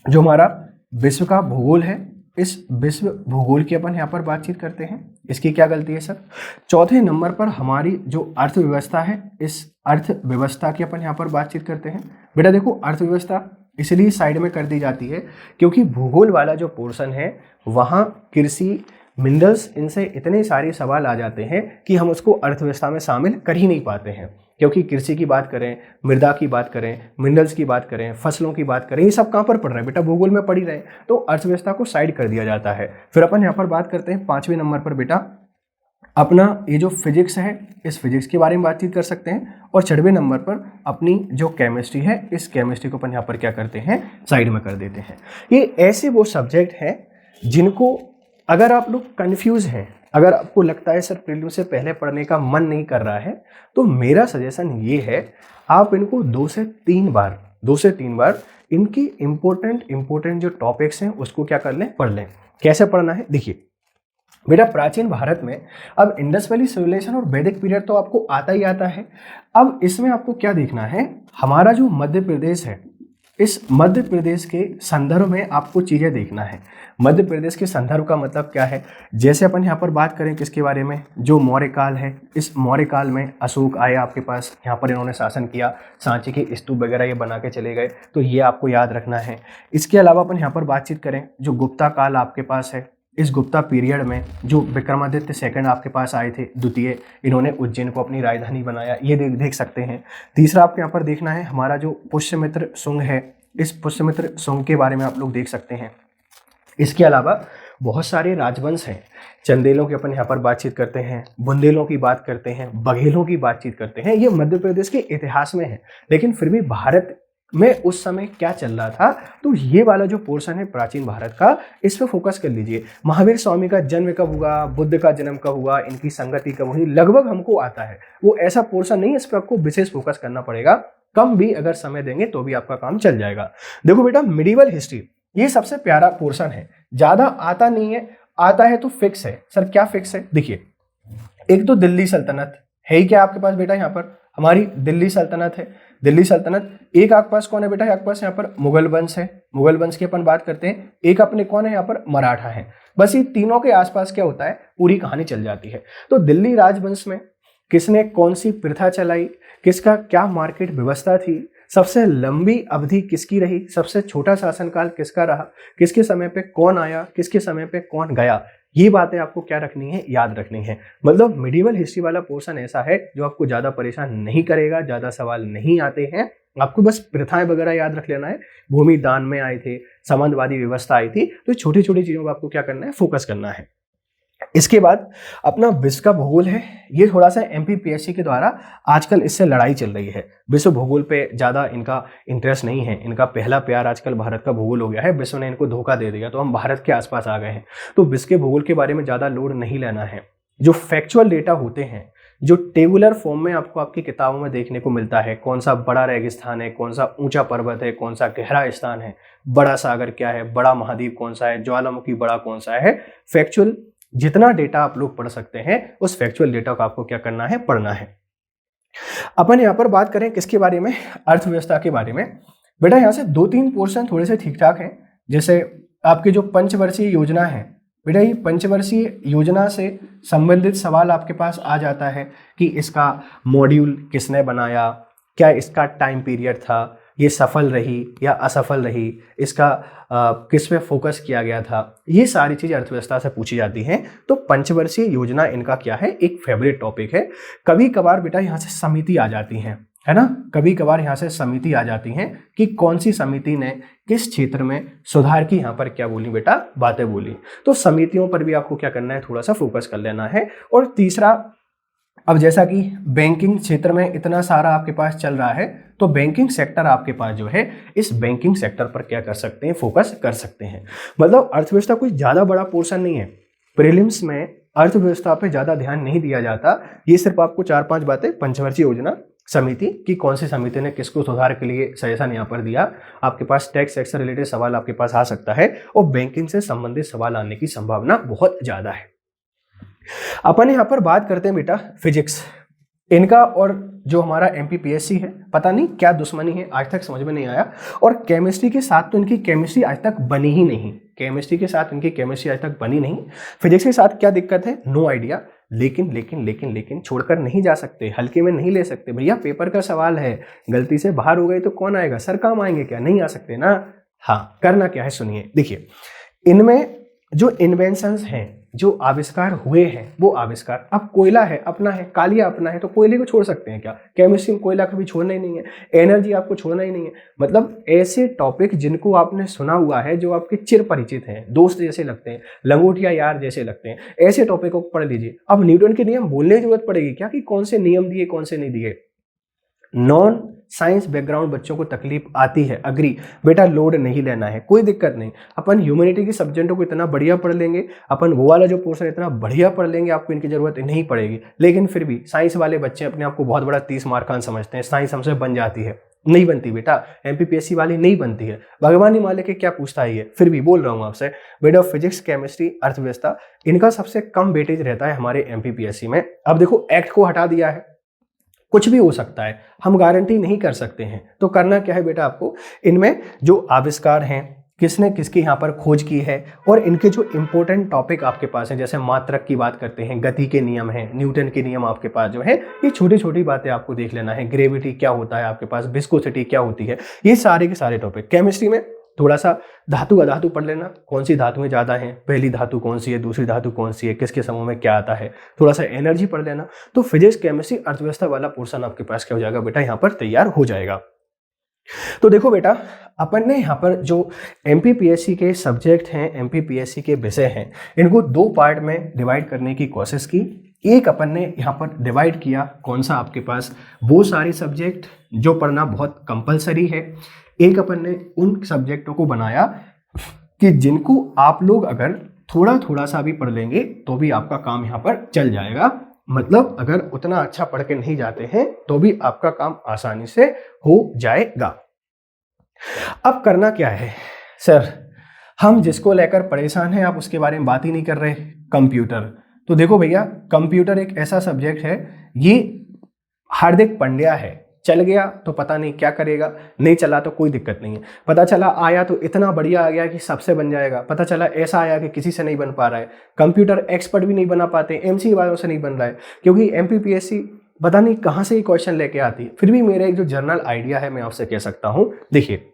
जो हमारा विश्व का भूगोल है, इस विश्व भूगोल की अपन यहाँ पर बातचीत करते हैं। इसकी क्या गलती है सर? चौथे नंबर पर हमारी जो अर्थव्यवस्था है, इस अर्थव्यवस्था की अपन यहाँ पर बातचीत करते हैं। बेटा देखो अर्थव्यवस्था इसलिए साइड में कर दी जाती है क्योंकि भूगोल वाला जो पोर्शन है वहाँ कृषि, मिनरल्स, इनसे इतने सारे सवाल आ जाते हैं कि हम उसको अर्थव्यवस्था में शामिल कर ही नहीं पाते हैं। क्योंकि कृषि की बात करें, मृदा की बात करें, मिनरल्स की बात करें, फसलों की बात करें, ये सब कहाँ पर पढ़ रहे हैं बेटा? भूगोल में पढ़ ही रहे, तो अर्थव्यवस्था को साइड कर दिया जाता है। फिर अपन यहाँ पर बात करते हैं 5वें नंबर पर बेटा अपना ये जो फिजिक्स है, इस फिजिक्स के बारे में बातचीत कर सकते हैं। और 6वें नंबर पर अपनी जो केमिस्ट्री है, इस केमिस्ट्री को अपन यहाँ पर क्या करते हैं, साइड में कर देते हैं। ये ऐसे वो सब्जेक्ट हैं जिनको अगर आप लोग कंफ्यूज हैं, अगर आपको लगता है सर प्रीलिम्स से पहले पढ़ने का मन नहीं कर रहा है, तो मेरा सजेशन ये है आप इनको 2 से 3 बार इनकी इंपॉर्टेंट जो टॉपिक्स हैं उसको क्या कर लें, पढ़ लें। कैसे पढ़ना है, देखिए बेटा, प्राचीन भारत में अब इंडस वैली सिविलाइजेशन और वैदिक पीरियड तो आपको आता ही आता है। अब इसमें आपको क्या देखना है, हमारा जो मध्य प्रदेश है, इस मध्य प्रदेश के संदर्भ में आपको चीजें देखना है। मध्य प्रदेश के संदर्भ का मतलब क्या है, जैसे अपन यहाँ पर बात करें किसके बारे में, जो मौर्य काल है, इस मौर्य काल में अशोक आए आपके पास, यहाँ पर इन्होंने शासन किया, सांची के स्तूप वगैरह ये बना के चले गए, तो ये आपको याद रखना है। इसके अलावा अपन यहाँ पर बातचीत करें, जो गुप्ता काल आपके पास है, इस गुप्ता पीरियड में जो विक्रमादित्य सेकंड आपके पास आए थे, द्वितीय, इन्होंने उज्जैन को अपनी राजधानी बनाया, ये देख सकते हैं। तीसरा आपको यहाँ पर देखना है हमारा जो पुष्यमित्र शुंग है, इस पुष्यमित्र शुंग के बारे में आप लोग देख सकते हैं। इसके अलावा बहुत सारे राजवंश हैं, चंदेलों की अपन यहाँ पर बातचीत करते हैं, बुंदेलों की बात करते हैं, बघेलों की बातचीत करते हैं। ये मध्य प्रदेश के इतिहास में है, लेकिन फिर भी भारत में उस समय क्या चल रहा था, तो ये वाला जो पोर्शन है प्राचीन भारत का, इस पर फोकस कर लीजिए। महावीर स्वामी का जन्म कब हुआ, बुद्ध का जन्म कब हुआ, इनकी संगति कब हुई, लगभग हमको आता है। वो ऐसा पोर्शन नहीं है, इस पर आपको विशेष फोकस करना पड़ेगा। कम भी अगर समय देंगे तो भी आपका काम चल जाएगा। देखो बेटा, मिडिवल हिस्ट्री ये सबसे प्यारा पोर्शन है, ज्यादा आता नहीं है, आता है तो फिक्स है। सर क्या फिक्स है, देखिए, एक तो दिल्ली सल्तनत है ही क्या आपके पास बेटा, यहाँ पर हमारी दिल्ली सल्तनत है, दिल्ली सल्तनत। एक आपके पास कौन है बेटा, आपके पास यहाँ पर मुगल वंश है, मुगल वंश की अपन बात करते हैं। एक अपने कौन है यहाँ पर, मराठा है। बस ये तीनों के आसपास क्या होता है, पूरी कहानी चल जाती है। तो दिल्ली राजवंश में किसने कौन सी प्रथा चलाई, किसका क्या मार्केट व्यवस्था थी, सबसे लंबी अवधि किसकी रही, सबसे छोटा शासनकाल किसका रहा, किसके समय पे कौन आया, किसके समय पे कौन गया, ये बातें आपको क्या रखनी है, याद रखनी है। मतलब मिडिवल हिस्ट्री वाला पोर्शन ऐसा है जो आपको ज्यादा परेशान नहीं करेगा, ज्यादा सवाल नहीं आते हैं, आपको बस प्रथाएं वगैरह याद रख लेना है। भूमि दान में आए थे, संबंधवादी व्यवस्था आई थी, तो छोटी छोटी चीजों को आपको क्या करना है, फोकस करना है। इसके बाद अपना विश्व का भूगोल है, ये थोड़ा सा एमपीपीएससी के द्वारा आजकल इससे लड़ाई चल रही है। विश्व भूगोल पे ज़्यादा इनका इंटरेस्ट नहीं है, इनका पहला प्यार आजकल भारत का भूगोल हो गया है। विश्व ने इनको धोखा दे दिया, तो हम भारत के आसपास आ गए हैं। तो विश्व के भूगोल के बारे में ज़्यादा लोड नहीं लेना है। जो फैक्चुअल डेटा होते हैं, जो टेबुलर फॉर्म में आपको आपकी किताबों में देखने को मिलता है, कौन सा बड़ा रेगिस्तान है, कौन सा ऊंचा पर्वत है, कौन सा गहरा स्थान है, बड़ा सागर क्या है, बड़ा महाद्वीप कौन सा है, ज्वालामुखी बड़ा कौन सा है, फैक्चुअल जितना डेटा आप लोग पढ़ सकते हैं, उस फैक्चुअल डेटा को आपको क्या करना है, पढ़ना है। अपन यहाँ पर बात करें किसके बारे में, अर्थव्यवस्था के बारे में। बेटा यहाँ से 2-3 पोर्शन थोड़े से ठीक ठाक हैं। जैसे आपकी जो पंचवर्षीय योजना है, बेटा ये पंचवर्षीय योजना से संबंधित सवाल आपके पास आ जाता है कि इसका मॉड्यूल किसने बनाया, क्या इसका टाइम पीरियड था, ये सफल रही या असफल रही, इसका किस पे फोकस किया गया था, ये सारी चीज़ अर्थव्यवस्था से पूछी जाती हैं। तो पंचवर्षीय योजना इनका क्या है, एक फेवरेट टॉपिक है। कभी कभार बेटा यहाँ से समिति आ जाती हैं, है ना, कभी कभार यहाँ से समिति आ जाती हैं कि कौन सी समिति ने किस क्षेत्र में सुधार की यहाँ पर क्या बोली बेटा, बातें बोली। तो समितियों पर भी आपको क्या करना है, थोड़ा सा फोकस कर लेना है। और तीसरा, अब जैसा कि बैंकिंग क्षेत्र में इतना सारा आपके पास चल रहा है, तो बैंकिंग सेक्टर आपके पास जो है, इस बैंकिंग सेक्टर पर क्या कर सकते हैं, फोकस कर सकते हैं। मतलब अर्थव्यवस्था कोई ज़्यादा बड़ा पोर्शन नहीं है। प्रीलिम्स में अर्थव्यवस्था पे ज़्यादा ध्यान नहीं दिया जाता। ये सिर्फ आपको 4-5 बातें, पंचवर्षीय योजना, समिति की कौन सी समिति ने किसको सुधार के लिए सजेशन यहाँ पर दिया, आपके पास टैक्स से रिलेटेड सवाल आपके पास आ सकता है, और बैंकिंग से संबंधित सवाल आने की संभावना बहुत ज़्यादा है। अपन यहाँ पर बात करते हैं बेटा फिजिक्स। इनका और जो हमारा एमपीपीएससी है, पता नहीं क्या दुश्मनी है, आज तक समझ में नहीं आया। और केमिस्ट्री के साथ तो इनकी केमिस्ट्री आज तक बनी ही नहीं, केमिस्ट्री के साथ इनकी केमिस्ट्री आज तक बनी नहीं। फिजिक्स के साथ क्या दिक्कत है, नो आइडिया। लेकिन लेकिन लेकिन लेकिन छोड़कर नहीं जा सकते, हल्के में नहीं ले सकते। भैया पेपर का सवाल है, गलती से बाहर हो गए तो कौन आएगा, सर काम आएंगे क्या, नहीं आ सकते ना। हाँ, करना क्या है सुनिए। देखिए, इनमें जो इन्वेंशंस हैं, जो आविष्कार हुए हैं वो आविष्कार, अब कोयला है अपना है, कालिया अपना है, तो कोयले को छोड़ सकते हैं क्या? केमिस्ट्री में कोयला कभी छोड़ना ही नहीं है, एनर्जी आपको छोड़ना ही नहीं है। मतलब ऐसे टॉपिक जिनको आपने सुना हुआ है, जो आपके चिर परिचित हैं, दोस्त जैसे लगते हैं, लंगोटिया यार जैसे लगते हैं, ऐसे टॉपिक को पढ़ लीजिए। अब न्यूटन के नियम बोलने की जरूरत पड़ेगी क्या कि कौन से नियम दिए कौन से नहीं दिए? नॉन साइंस बैकग्राउंड बच्चों को तकलीफ आती है, अग्री, बेटा लोड नहीं लेना है, कोई दिक्कत नहीं। अपन ह्यूमैनिटी के सब्जेक्टों को इतना बढ़िया पढ़ लेंगे, अपन वो वाला जो पोर्शन इतना बढ़िया पढ़ लेंगे, आपको इनकी जरूरत नहीं पड़ेगी। लेकिन फिर भी साइंस वाले बच्चे अपने आप को बहुत बड़ा 30 मार्कान समझते हैं, साइंस हमसे बन जाती है, नहीं बनती बेटा, एमपीपीएससी वाली नहीं बनती है। भगवान ही मालिक के क्या पूछता है ये, फिर भी बोल रहा हूँ आपसे बेटा, फिजिक्स, केमिस्ट्री, अर्थव्यवस्था, इनका सबसे कम वेटेज रहता है हमारे एमपीपीएससी में। अब देखो एक्ट को हटा दिया है, कुछ भी हो सकता है, हम गारंटी नहीं कर सकते हैं। तो करना क्या है बेटा आपको, इनमें जो आविष्कार हैं, किसने किसकी यहाँ पर खोज की है, और इनके जो इंपॉर्टेंट टॉपिक आपके पास हैं, जैसे मात्रक की बात करते हैं, गति के नियम हैं, न्यूटन के नियम आपके पास जो है, ये छोटी छोटी बातें आपको देख लेना है। ग्रेविटी क्या होता है आपके पास, विस्कोसिटी क्या होती है, ये सारे के सारे टॉपिक। केमिस्ट्री में थोड़ा सा धातु अधातु पढ़ लेना, कौन सी धातुएं ज़्यादा हैं, पहली धातु कौन सी है, दूसरी धातु कौन सी है, किसके समूह में क्या आता है, थोड़ा सा एनर्जी पढ़ लेना। तो फिजिक्स, केमिस्ट्री, अर्थव्यवस्था वाला पोर्शन आपके पास क्या हो जाएगा बेटा, यहाँ पर तैयार हो जाएगा। तो देखो बेटा, अपन ने यहाँ पर जो एमपीपीएससी के सब्जेक्ट हैं, एमपीपीएससी के विषय हैं, इनको 2 पार्ट में डिवाइड करने की कोशिश की। एक अपन ने यहाँ पर डिवाइड किया, कौन सा आपके पास, वो सारे सब्जेक्ट जो पढ़ना बहुत कंपलसरी है। एक अपन ने उन सब्जेक्टों को बनाया कि जिनको आप लोग अगर थोड़ा थोड़ा सा भी पढ़ लेंगे तो भी आपका काम यहाँ पर चल जाएगा। मतलब अगर उतना अच्छा पढ़ के नहीं जाते हैं तो भी आपका काम आसानी से हो जाएगा। अब करना क्या है सर, हम जिसको लेकर परेशान हैं आप उसके बारे में बात ही नहीं कर रहे, कंप्यूटर। तो देखो भैया, कंप्यूटर एक ऐसा सब्जेक्ट है, ये हार्दिक पांड्या है, चल गया तो पता नहीं क्या करेगा, नहीं चला तो कोई दिक्कत नहीं है, पता चला आया तो इतना बढ़िया आ गया कि सबसे बन जाएगा, पता चला ऐसा आया कि किसी से नहीं बन पा रहा है, कंप्यूटर एक्सपर्ट भी नहीं बना पाते, एमसी वालों से नहीं बन रहा है, क्योंकि एमपीपीएससी पता नहीं कहाँ से ही क्वेश्चन लेके आती है। फिर भी मेरा एक जो जनरल आइडिया है मैं आपसे कह सकता हूँ। देखिए,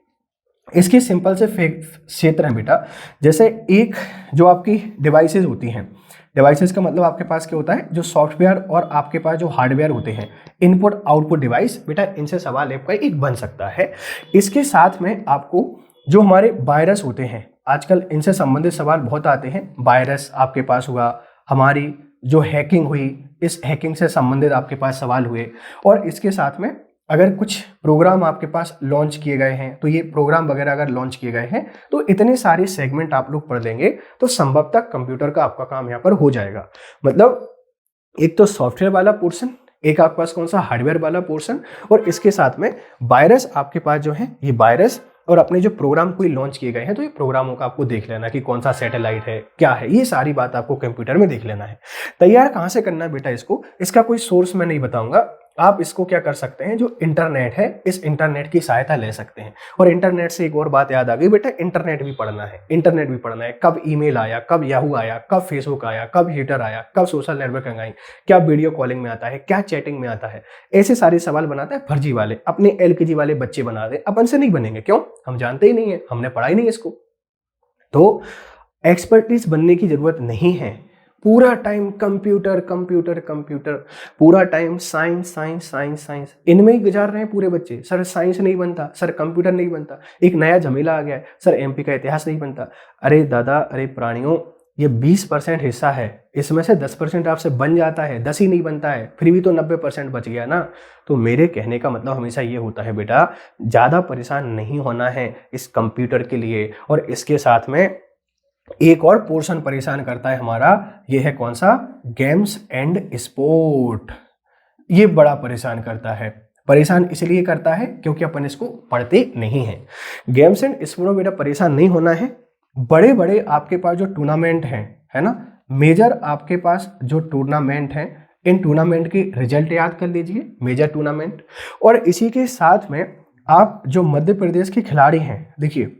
इसके सिंपल से क्षेत्र हैं बेटा, जैसे एक जो आपकी डिवाइसेज होती हैं, डिवाइसेस का मतलब आपके पास क्या होता है, जो सॉफ्टवेयर और आपके पास जो हार्डवेयर होते हैं, इनपुट आउटपुट डिवाइस, बेटा इनसे सवाल आपका एक बन सकता है। इसके साथ में आपको जो हमारे वायरस होते हैं, आजकल इनसे संबंधित सवाल बहुत आते हैं। वायरस आपके पास हुआ, हमारी जो हैकिंग हुई, इस हैकिंग से संबंधित आपके पास सवाल हुए, और इसके साथ में अगर कुछ प्रोग्राम आपके पास लॉन्च किए गए हैं, तो ये प्रोग्राम वगैरह अगर लॉन्च किए गए हैं तो इतने सारे सेगमेंट आप लोग पढ़ लेंगे तो संभवतः कंप्यूटर का आपका काम यहाँ पर हो जाएगा। मतलब एक तो सॉफ्टवेयर वाला पोर्शन, एक आपके पास कौन सा हार्डवेयर वाला पोर्शन, और इसके साथ में वायरस आपके पास जो है, ये वायरस और अपने जो प्रोग्राम कोई लॉन्च किए गए हैं तो ये प्रोग्रामों का आपको देख लेना कि कौन सा सैटेलाइट है, क्या है, ये सारी बात आपको कंप्यूटर में देख लेना है। तैयार कहाँ से करना है बेटा इसको, इसका कोई सोर्स मैं नहीं बताऊंगा, आप इसको क्या कर सकते हैं, जो इंटरनेट है इस इंटरनेट की सहायता ले सकते हैं। और इंटरनेट से एक और बात याद आ गई बेटा, इंटरनेट भी पढ़ना है, इंटरनेट भी पढ़ना है। कब ईमेल आया, कब याहू आया, कब फेसबुक आया, कब ट्विटर आया, कब सोशल नेटवर्किंग आई, क्या वीडियो कॉलिंग में आता है, क्या चैटिंग में आता है, ऐसे सारे सवाल बनाता है फर्जी वाले, अपने एलकेजी वाले बच्चे बना दे, अपन से नहीं बनेंगे। क्यों, हम जानते ही नहीं है, हमने पढ़ा ही नहीं इसको। तो एक्सपर्टीज बनने की जरूरत नहीं है, पूरा टाइम कंप्यूटर कंप्यूटर कंप्यूटर, पूरा time science science science science, इनमें ही गुजार रहे हैं पूरे बच्चे। सर साइंस नहीं बनता, सर कंप्यूटर नहीं बनता, एक नया झमेला आ गया है, सर एमपी का इतिहास नहीं बनता। अरे दादा, अरे प्राणियों, ये 20% हिस्सा है, इसमें से 10% आपसे बन जाता है, 10 ही नहीं बनता है, फिर भी तो 90% बच गया ना। तो मेरे कहने का मतलब हमेशा ये होता है बेटा, ज़्यादा परेशान नहीं होना है इस कंप्यूटर के लिए। और इसके साथ में एक और पोर्शन परेशान करता है हमारा, ये है कौन सा, गेम्स एंड स्पोर्ट। ये बड़ा परेशान करता है, परेशान इसलिए करता है क्योंकि अपन इसको पढ़ते नहीं हैं। गेम्स एंड स्पोर्ट बेटा परेशान नहीं होना है। बड़े बड़े आपके पास जो टूर्नामेंट हैं, है ना, मेजर आपके पास जो टूर्नामेंट हैं, इन टूर्नामेंट के रिजल्ट याद कर लीजिए, मेजर टूर्नामेंट। और इसी के साथ में आप जो मध्य प्रदेश के खिलाड़ी हैं, देखिए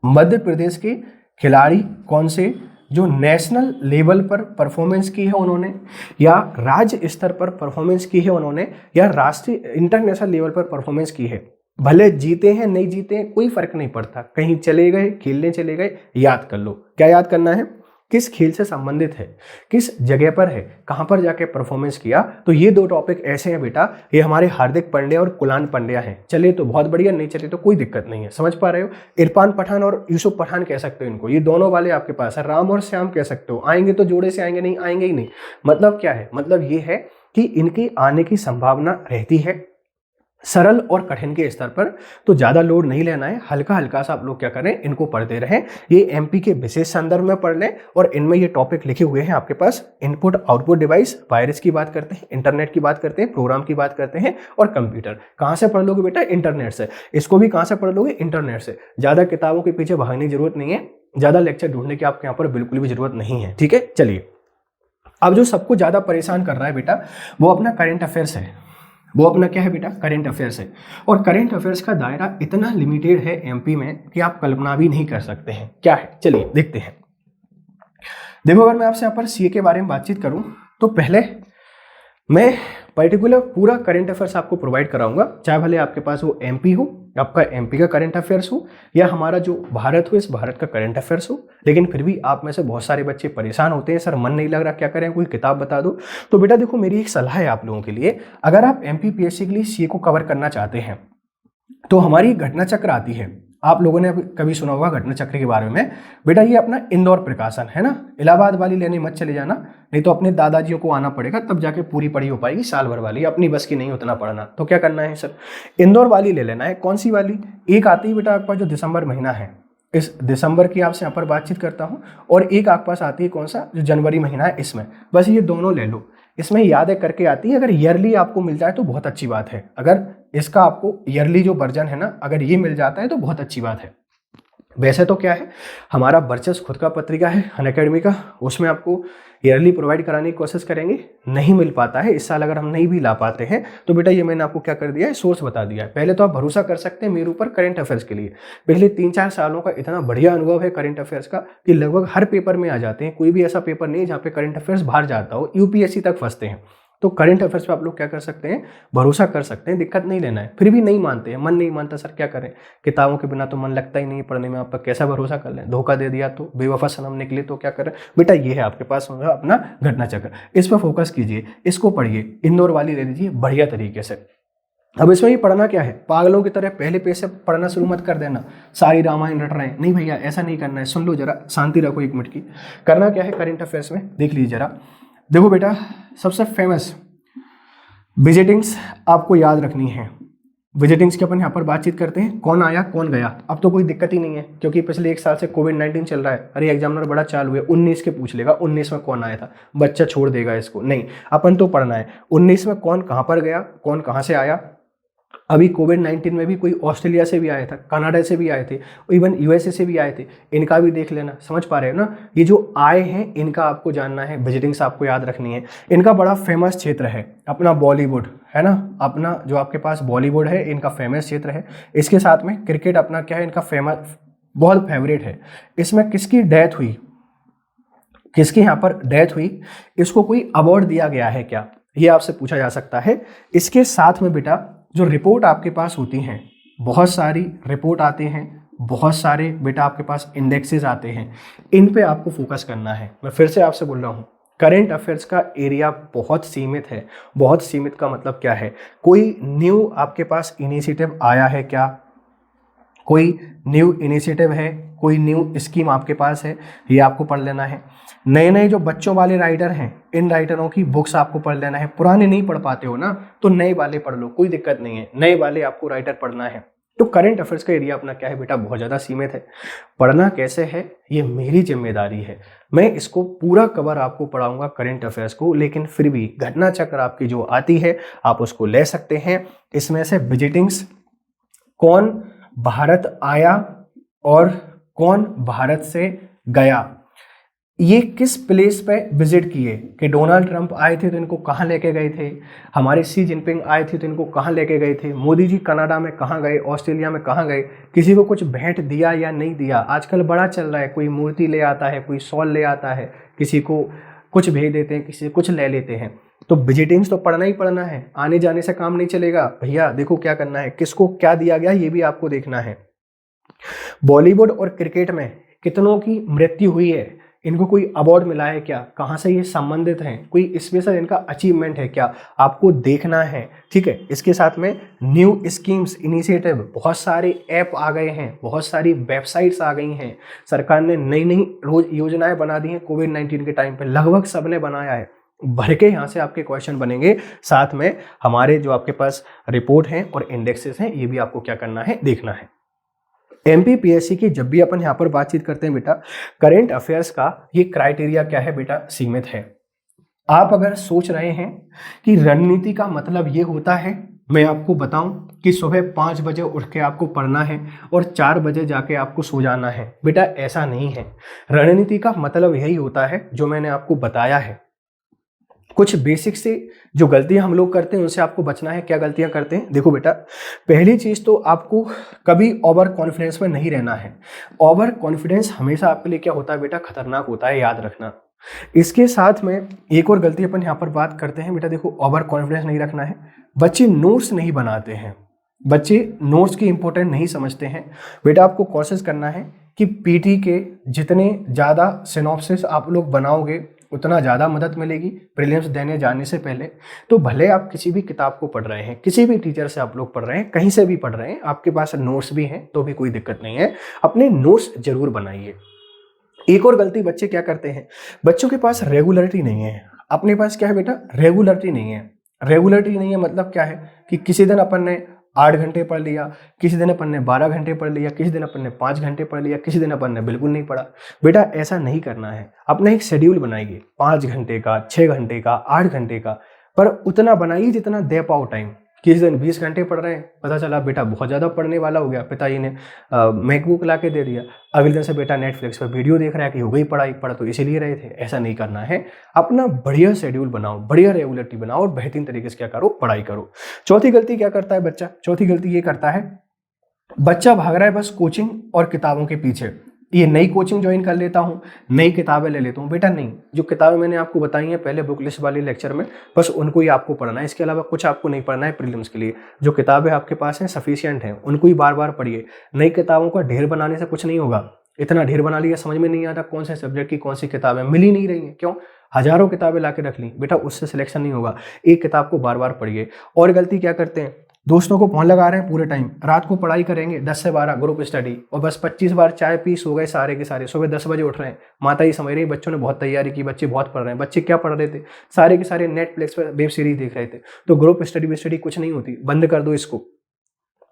मध्य प्रदेश के खिलाड़ी कौन से, जो नेशनल लेवल पर परफॉर्मेंस की है उन्होंने, या राज्य स्तर पर परफॉर्मेंस की है उन्होंने, या राष्ट्रीय इंटरनेशनल लेवल पर परफॉर्मेंस की है, भले जीते हैं नहीं जीते हैं कोई फर्क नहीं पड़ता, कहीं चले गए खेलने चले गए, याद कर लो। क्या याद करना है, किस खेल से संबंधित है, किस जगह पर है, कहां पर जाके परफॉर्मेंस किया। तो ये दो टॉपिक ऐसे हैं बेटा, ये हमारे हार्दिक पांड्या और कुलान पांड्या हैं। चले तो बहुत बढ़िया, नहीं चले तो कोई दिक्कत नहीं है, समझ पा रहे हो। इरफान पठान और यूसुफ पठान कह सकते हो इनको, ये दोनों वाले आपके पास है। राम और श्याम कह सकते हो, आएंगे तो जोड़े से आएंगे, नहीं आएंगे ही नहीं। मतलब क्या है, मतलब ये है कि इनकी आने की संभावना रहती है सरल और कठिन के स्तर पर, तो ज्यादा लोड नहीं लेना है, हल्का हल्का सा आप लोग क्या करें, इनको पढ़ते रहें। ये एमपी के विशेष संदर्भ में पढ़ लें और इनमें ये टॉपिक लिखे हुए हैं आपके पास। इनपुट आउटपुट डिवाइस, वायरस की बात करते हैं, इंटरनेट की बात करते हैं, प्रोग्राम की बात करते हैं और कंप्यूटर। कहां से पढ़ लोगे बेटा, इंटरनेट से। इसको भी कहां से पढ़ लोगे, इंटरनेट से। ज्यादा किताबों के पीछे भागने की जरूरत नहीं है, ज्यादा लेक्चर ढूंढने की आपके यहाँ पर बिल्कुल भी जरूरत नहीं है, ठीक है। चलिए, अब जो सबको ज्यादा परेशान कर रहा है बेटा, वो अपना करंट अफेयर्स है। वो अपना क्या है बेटा, करंट अफेयर्स है। और करंट अफेयर्स का दायरा इतना लिमिटेड है एमपी में कि आप कल्पना भी नहीं कर सकते हैं क्या है। चलिए देखते हैं। देखो, अगर मैं आपसे यहाँ पर सीए के बारे में बातचीत करूं तो पहले मैं पर्टिकुलर पूरा करंट अफेयर्स आपको प्रोवाइड कराऊंगा, चाहे भले आपके पास वो एमपी हो, आपका एमपी का करंट अफेयर्स हो, या हमारा जो भारत हो, इस भारत का करंट अफेयर्स हो। लेकिन फिर भी आप में से बहुत सारे बच्चे परेशान होते हैं, सर मन नहीं लग रहा, क्या करें, कोई किताब बता दो। तो बेटा देखो, मेरी एक सलाह है आप लोगों के लिए, अगर आप एमपीपीएससी के लिए सीए को कवर करना चाहते हैं तो हमारी घटना चक्र आती है। आप लोगों ने कभी सुना होगा घटना चक्र के बारे में। बेटा ये अपना इंदौर प्रकाशन है ना, इलाहाबाद वाली लेने मत चले जाना, नहीं तो अपने दादाजियों को आना पड़ेगा, तब जाके पूरी पढ़ी हो पाएगी। साल भर वाली अपनी बस की नहीं उतना पढ़ना, तो क्या करना है सर, इंदौर वाली ले लेना है। कौन सी वाली, एक आती है बेटा आपके पास जो दिसंबर महीना है, इस दिसंबर की आपसे यहाँ पर बातचीत करता हूँ, और एक आपके पास आती है कौन सा, जो जनवरी महीना है, इसमें। बस ये दोनों ले लो, इसमें यादें करके आती है। अगर ईयरली आपको मिल जाए तो बहुत अच्छी बात है, अगर इसका आपको ईयरली जो वर्जन है ना, अगर ये मिल जाता है तो बहुत अच्छी बात है। वैसे तो क्या है, हमारा वर्चस्व खुद का पत्रिका है अनअकैडमी का, उसमें आपको ईयरली प्रोवाइड कराने की कोशिश करेंगे। नहीं मिल पाता है इस साल, अगर हम नहीं भी ला पाते हैं तो बेटा ये मैंने आपको क्या कर दिया है, सोर्स बता दिया है। पहले तो आप भरोसा कर सकते हैं मेरे ऊपर करंट अफेयर्स के लिए। पिछले 3-4 सालों का इतना बढ़िया अनुभव है करंट अफेयर्स का कि लगभग हर पेपर में आ जाते हैं। कोई भी ऐसा पेपर नहीं है जहाँ पे करंट अफेयर्स बाहर जाता हो, यूपीएससी तक फंसते हैं। तो करंट अफेयर्स पे आप लोग क्या कर सकते हैं, भरोसा कर सकते हैं, दिक्कत नहीं लेना है। फिर भी नहीं मानते हैं, मन नहीं मानता सर, क्या करें, किताबों के बिना तो मन लगता ही नहीं पढ़ने में, आप पर कैसा भरोसा कर लें, धोखा दे दिया तो, बेवफा सनम निकले तो क्या करें। बेटा ये है आपके पास होगा अपना घटना चक्र, इस पर फोकस कीजिए, इसको पढ़िए, इंदौर वाली ले लीजिए बढ़िया तरीके से। अब इसमें ये पढ़ना क्या है, पागलों की तरह पहले पेज से पढ़ना शुरू मत कर देना, सारी रामायण रट रहे हैं, नहीं भैया ऐसा नहीं करना है। सुन लो जरा, शांति रखो 1 मिनट की। करना क्या है करंट अफेयर्स में, देख लीजिए जरा। देखो बेटा, सबसे फेमस विजिटिंग्स आपको याद रखनी है। विजिटिंग्स की अपन यहाँ पर बातचीत करते हैं, कौन आया कौन गया। अब तो कोई दिक्कत ही नहीं है, क्योंकि पिछले 1 साल से कोविड-19 चल रहा है। अरे एग्जामिनर बड़ा चालू है, 19 के पूछ लेगा 19 में कौन आया था, बच्चा छोड़ देगा इसको। नहीं, अपन तो पढ़ना है 19 में कौन कहाँ पर गया, कौन कहाँ से आया। अभी कोविड-19 में भी कोई ऑस्ट्रेलिया से भी आया था, कनाडा से भी आए थे, इवन यूएसए से भी आए थे, इनका भी देख लेना। समझ पा रहे हो ना, ये जो आए हैं इनका आपको जानना है, विजिटिंग्स आपको याद रखनी है। इनका बड़ा फेमस क्षेत्र है अपना बॉलीवुड, है ना, अपना जो आपके पास बॉलीवुड है इनका फेमस क्षेत्र है। इसके साथ में क्रिकेट अपना क्या है, इनका फेमस, बहुत फेवरेट है। इसमें किसकी डेथ हुई, किसकी यहाँ पर डेथ हुई, इसको कोई अवार्ड दिया गया है क्या, ये आपसे पूछा जा सकता है। इसके साथ में बेटा जो रिपोर्ट आपके पास होती हैं, बहुत सारी रिपोर्ट आते हैं, बहुत सारे बेटा आपके पास इंडेक्सेस आते हैं, इन पे आपको फोकस करना है। मैं फिर से आपसे बोल रहा हूँ, करंट अफेयर्स का एरिया बहुत सीमित है। बहुत सीमित का मतलब क्या है, कोई न्यू आपके पास इनिशिएटिव आया है क्या, कोई न्यू इनिशिएटिव है, कोई न्यू स्कीम आपके पास है, ये आपको पढ़ लेना है। नए नए जो बच्चों वाले राइटर हैं, इन राइटरों की बुक्स आपको पढ़ लेना है। पुराने नहीं पढ़ पाते हो ना, तो नए वाले पढ़ लो, कोई दिक्कत नहीं है, नए वाले आपको राइटर पढ़ना है। तो करंट अफेयर्स का एरिया अपना क्या है बेटा, बहुत ज़्यादा सीमित है। पढ़ना कैसे है ये मेरी जिम्मेदारी है, मैं इसको पूरा कवर आपको पढ़ाऊंगा करंट अफेयर्स को। लेकिन फिर भी घटना चक्र आपकी जो आती है आप उसको ले सकते हैं। इसमें से विजिटिंग्स, कौन भारत आया और कौन भारत से गया, ये किस प्लेस पे विजिट किए, कि डोनाल्ड ट्रंप आए थे तो इनको कहाँ लेके गए थे, हमारे शी जिनपिंग आए थे तो इनको कहाँ लेके गए थे, मोदी जी कनाडा में कहाँ गए, ऑस्ट्रेलिया में कहाँ गए, किसी को कुछ भेंट दिया या नहीं दिया। आजकल बड़ा चल रहा है, कोई मूर्ति ले आता है, कोई शॉल ले आता है, किसी को कुछ भेज देते हैं, किसी से कुछ ले लेते हैं। तो विजिटिंग्स तो पढ़ना ही पढ़ना है, आने जाने से काम नहीं चलेगा भैया। देखो क्या करना है, किसको क्या दिया गया ये भी आपको देखना है। बॉलीवुड और क्रिकेट में कितनों की मृत्यु हुई है इनको कोई अवार्ड मिला है क्या, कहाँ से ये संबंधित हैं, कोई स्पेशल इनका अचीवमेंट है क्या, आपको देखना है। ठीक है, इसके साथ में न्यू स्कीम्स इनिशिएटिव, बहुत सारे ऐप आ गए हैं, बहुत सारी वेबसाइट्स आ गई हैं, सरकार ने नई नई रोज योजनाएं बना दी हैं। कोविड-19 के टाइम पे लगभग सबने बनाया है, भर के यहाँ से आपके क्वेश्चन बनेंगे। साथ में हमारे जो आपके पास रिपोर्ट हैं और इंडेक्सेस हैं, ये भी आपको क्या करना है, देखना है। एमपीपीएससी की जब भी अपन यहाँ पर बातचीत करते हैं बेटा, करेंट अफेयर्स का ये क्राइटेरिया क्या है बेटा, सीमित है। आप अगर सोच रहे हैं कि रणनीति का मतलब ये होता है, मैं आपको बताऊं कि सुबह 5 बजे उठ के आपको पढ़ना है और 4 बजे जाके आपको सो जाना है, बेटा ऐसा नहीं है। रणनीति का मतलब यही होता है जो मैंने आपको बताया है। कुछ बेसिक से जो गलतियां हम लोग करते हैं उनसे आपको बचना है। क्या गलतियां करते हैं, देखो बेटा, पहली चीज तो आपको कभी ओवर कॉन्फिडेंस में नहीं रहना है। ओवर कॉन्फिडेंस हमेशा आपके लिए क्या होता है बेटा, खतरनाक होता है, याद रखना। इसके साथ में एक और गलती अपन यहाँ पर बात करते हैं बेटा, देखो ओवर कॉन्फिडेंस नहीं रखना है। बच्चे नोट्स नहीं बनाते हैं, बच्चे नोट्स की इंपॉर्टेंट नहीं समझते हैं। बेटा आपको कोशिश करना है कि पीटी के जितने ज़्यादा सिनॉप्सिस आप लोग बनाओगे उतना ज़्यादा मदद मिलेगी प्रीलिम्स देने जाने से पहले। तो भले आप किसी भी किताब को पढ़ रहे हैं, किसी भी टीचर से आप लोग पढ़ रहे हैं, कहीं से भी पढ़ रहे हैं, आपके पास नोट्स भी हैं तो भी कोई दिक्कत नहीं है, अपने नोट्स जरूर बनाइए। एक और गलती बच्चे क्या करते हैं, बच्चों के पास रेगुलरिटी नहीं है। अपने पास क्या है बेटा, रेगुलरिटी नहीं है। रेगुलरिटी नहीं है मतलब क्या है कि किसी दिन अपन ने 8 घंटे पढ़ लिया, किसी दिन अपन ने 12 घंटे पढ़ लिया, किसी दिन अपन ने 5 घंटे पढ़ लिया, किसी दिन अपन ने बिल्कुल नहीं पढ़ा। बेटा ऐसा नहीं करना है, अपना एक शेड्यूल बनाइए, 5 घंटे का, 6 घंटे का, 8 घंटे का, पर उतना बनाइए जितना दे पाओ टाइम। किसी दिन 20 घंटे पढ़ रहे हैं, पता चला बेटा बहुत ज़्यादा पढ़ने वाला हो गया, पिताजी ने मैकबुक ला के दे दिया, अगले दिन से बेटा नेटफ्लिक्स पर वीडियो देख रहा है कि हो गई पढ़ाई, पढ़ तो इसीलिए रहे थे। ऐसा नहीं करना है, अपना बढ़िया शेड्यूल बनाओ, बढ़िया रेगुलरिटी बनाओ और बेहतरीन तरीके से क्या करो, पढ़ाई करो। चौथी गलती क्या करता है बच्चा, चौथी गलती ये करता है, बच्चा भाग रहा है बस कोचिंग और किताबों के पीछे। ये नई कोचिंग ज्वाइन कर लेता हूँ, नई किताबें ले लेता हूँ। बेटा नहीं, जो किताबें मैंने आपको बताई हैं पहले बुक लिस्ट वाले लेक्चर में, बस उनको ही आपको पढ़ना है, इसके अलावा कुछ आपको नहीं पढ़ना है प्रीलिम्स के लिए। जो किताबें आपके पास हैं सफिशिएंट हैं, उनको ही बार बार पढ़िए। नई किताबों का ढेर बनाने से कुछ नहीं होगा, इतना ढेर बना लिया समझ में नहीं आता कौन से सब्जेक्ट की कौन सी किताबें मिल ही नहीं रही हैं, क्यों, हजारों किताबें ला के रख ली, बेटा उससे सिलेक्शन नहीं होगा। एक किताब को बार बार पढ़िए। और गलती क्या करते हैं, दोस्तों को फोन लगा रहे हैं पूरे टाइम, रात को पढ़ाई करेंगे 10 से 12 ग्रुप स्टडी, और बस 25 बार चाय पी सो गए सारे के सारे। सुबह 10 बजे उठ रहे हैं, माता ही समझ रही बच्चों ने बहुत तैयारी की, बच्चे बहुत पढ़ रहे हैं। बच्चे क्या पढ़ रहे थे, सारे के सारे नेटफ्लिक्स पर वेब सीरीज देख रहे थे। तो ग्रुप स्टडी कुछ नहीं होती, बंद कर दो इसको,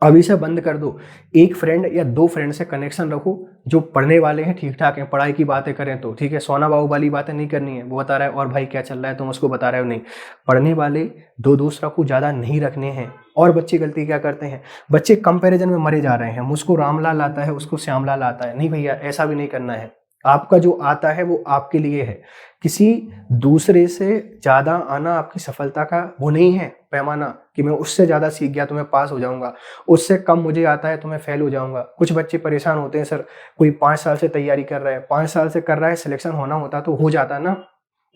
अभी से बंद कर दो। एक फ्रेंड या 2 फ्रेंड से कनेक्शन रखो जो पढ़ने वाले हैं, ठीक ठाक हैं, पढ़ाई की बातें करें तो ठीक है, सोना बाबू वाली बातें नहीं करनी है। वो बता रहा है और भाई क्या चल रहा है, तुम उसको बता रहे हो नहीं। पढ़ने वाले 2 दोस्त रखो, ज़्यादा नहीं रखने हैं। और बच्चे गलती क्या करते हैं, बच्चे कंपैरिजन में मरे जा रहे हैं, मुझको रामलाल आता है उसको श्यामलाल आता है। नहीं भैया, ऐसा भी नहीं करना है। आपका जो आता है वो आपके लिए है, किसी दूसरे से ज़्यादा आना आपकी सफलता का वो नहीं है पैमाना कि मैं उससे ज़्यादा सीख गया तो मैं पास हो जाऊंगा, उससे कम मुझे आता है तो मैं फेल हो जाऊंगा। कुछ बच्चे परेशान होते हैं, सर कोई 5 साल से तैयारी कर रहा है, 5 साल से कर रहा है, सिलेक्शन होना होता तो हो जाता ना।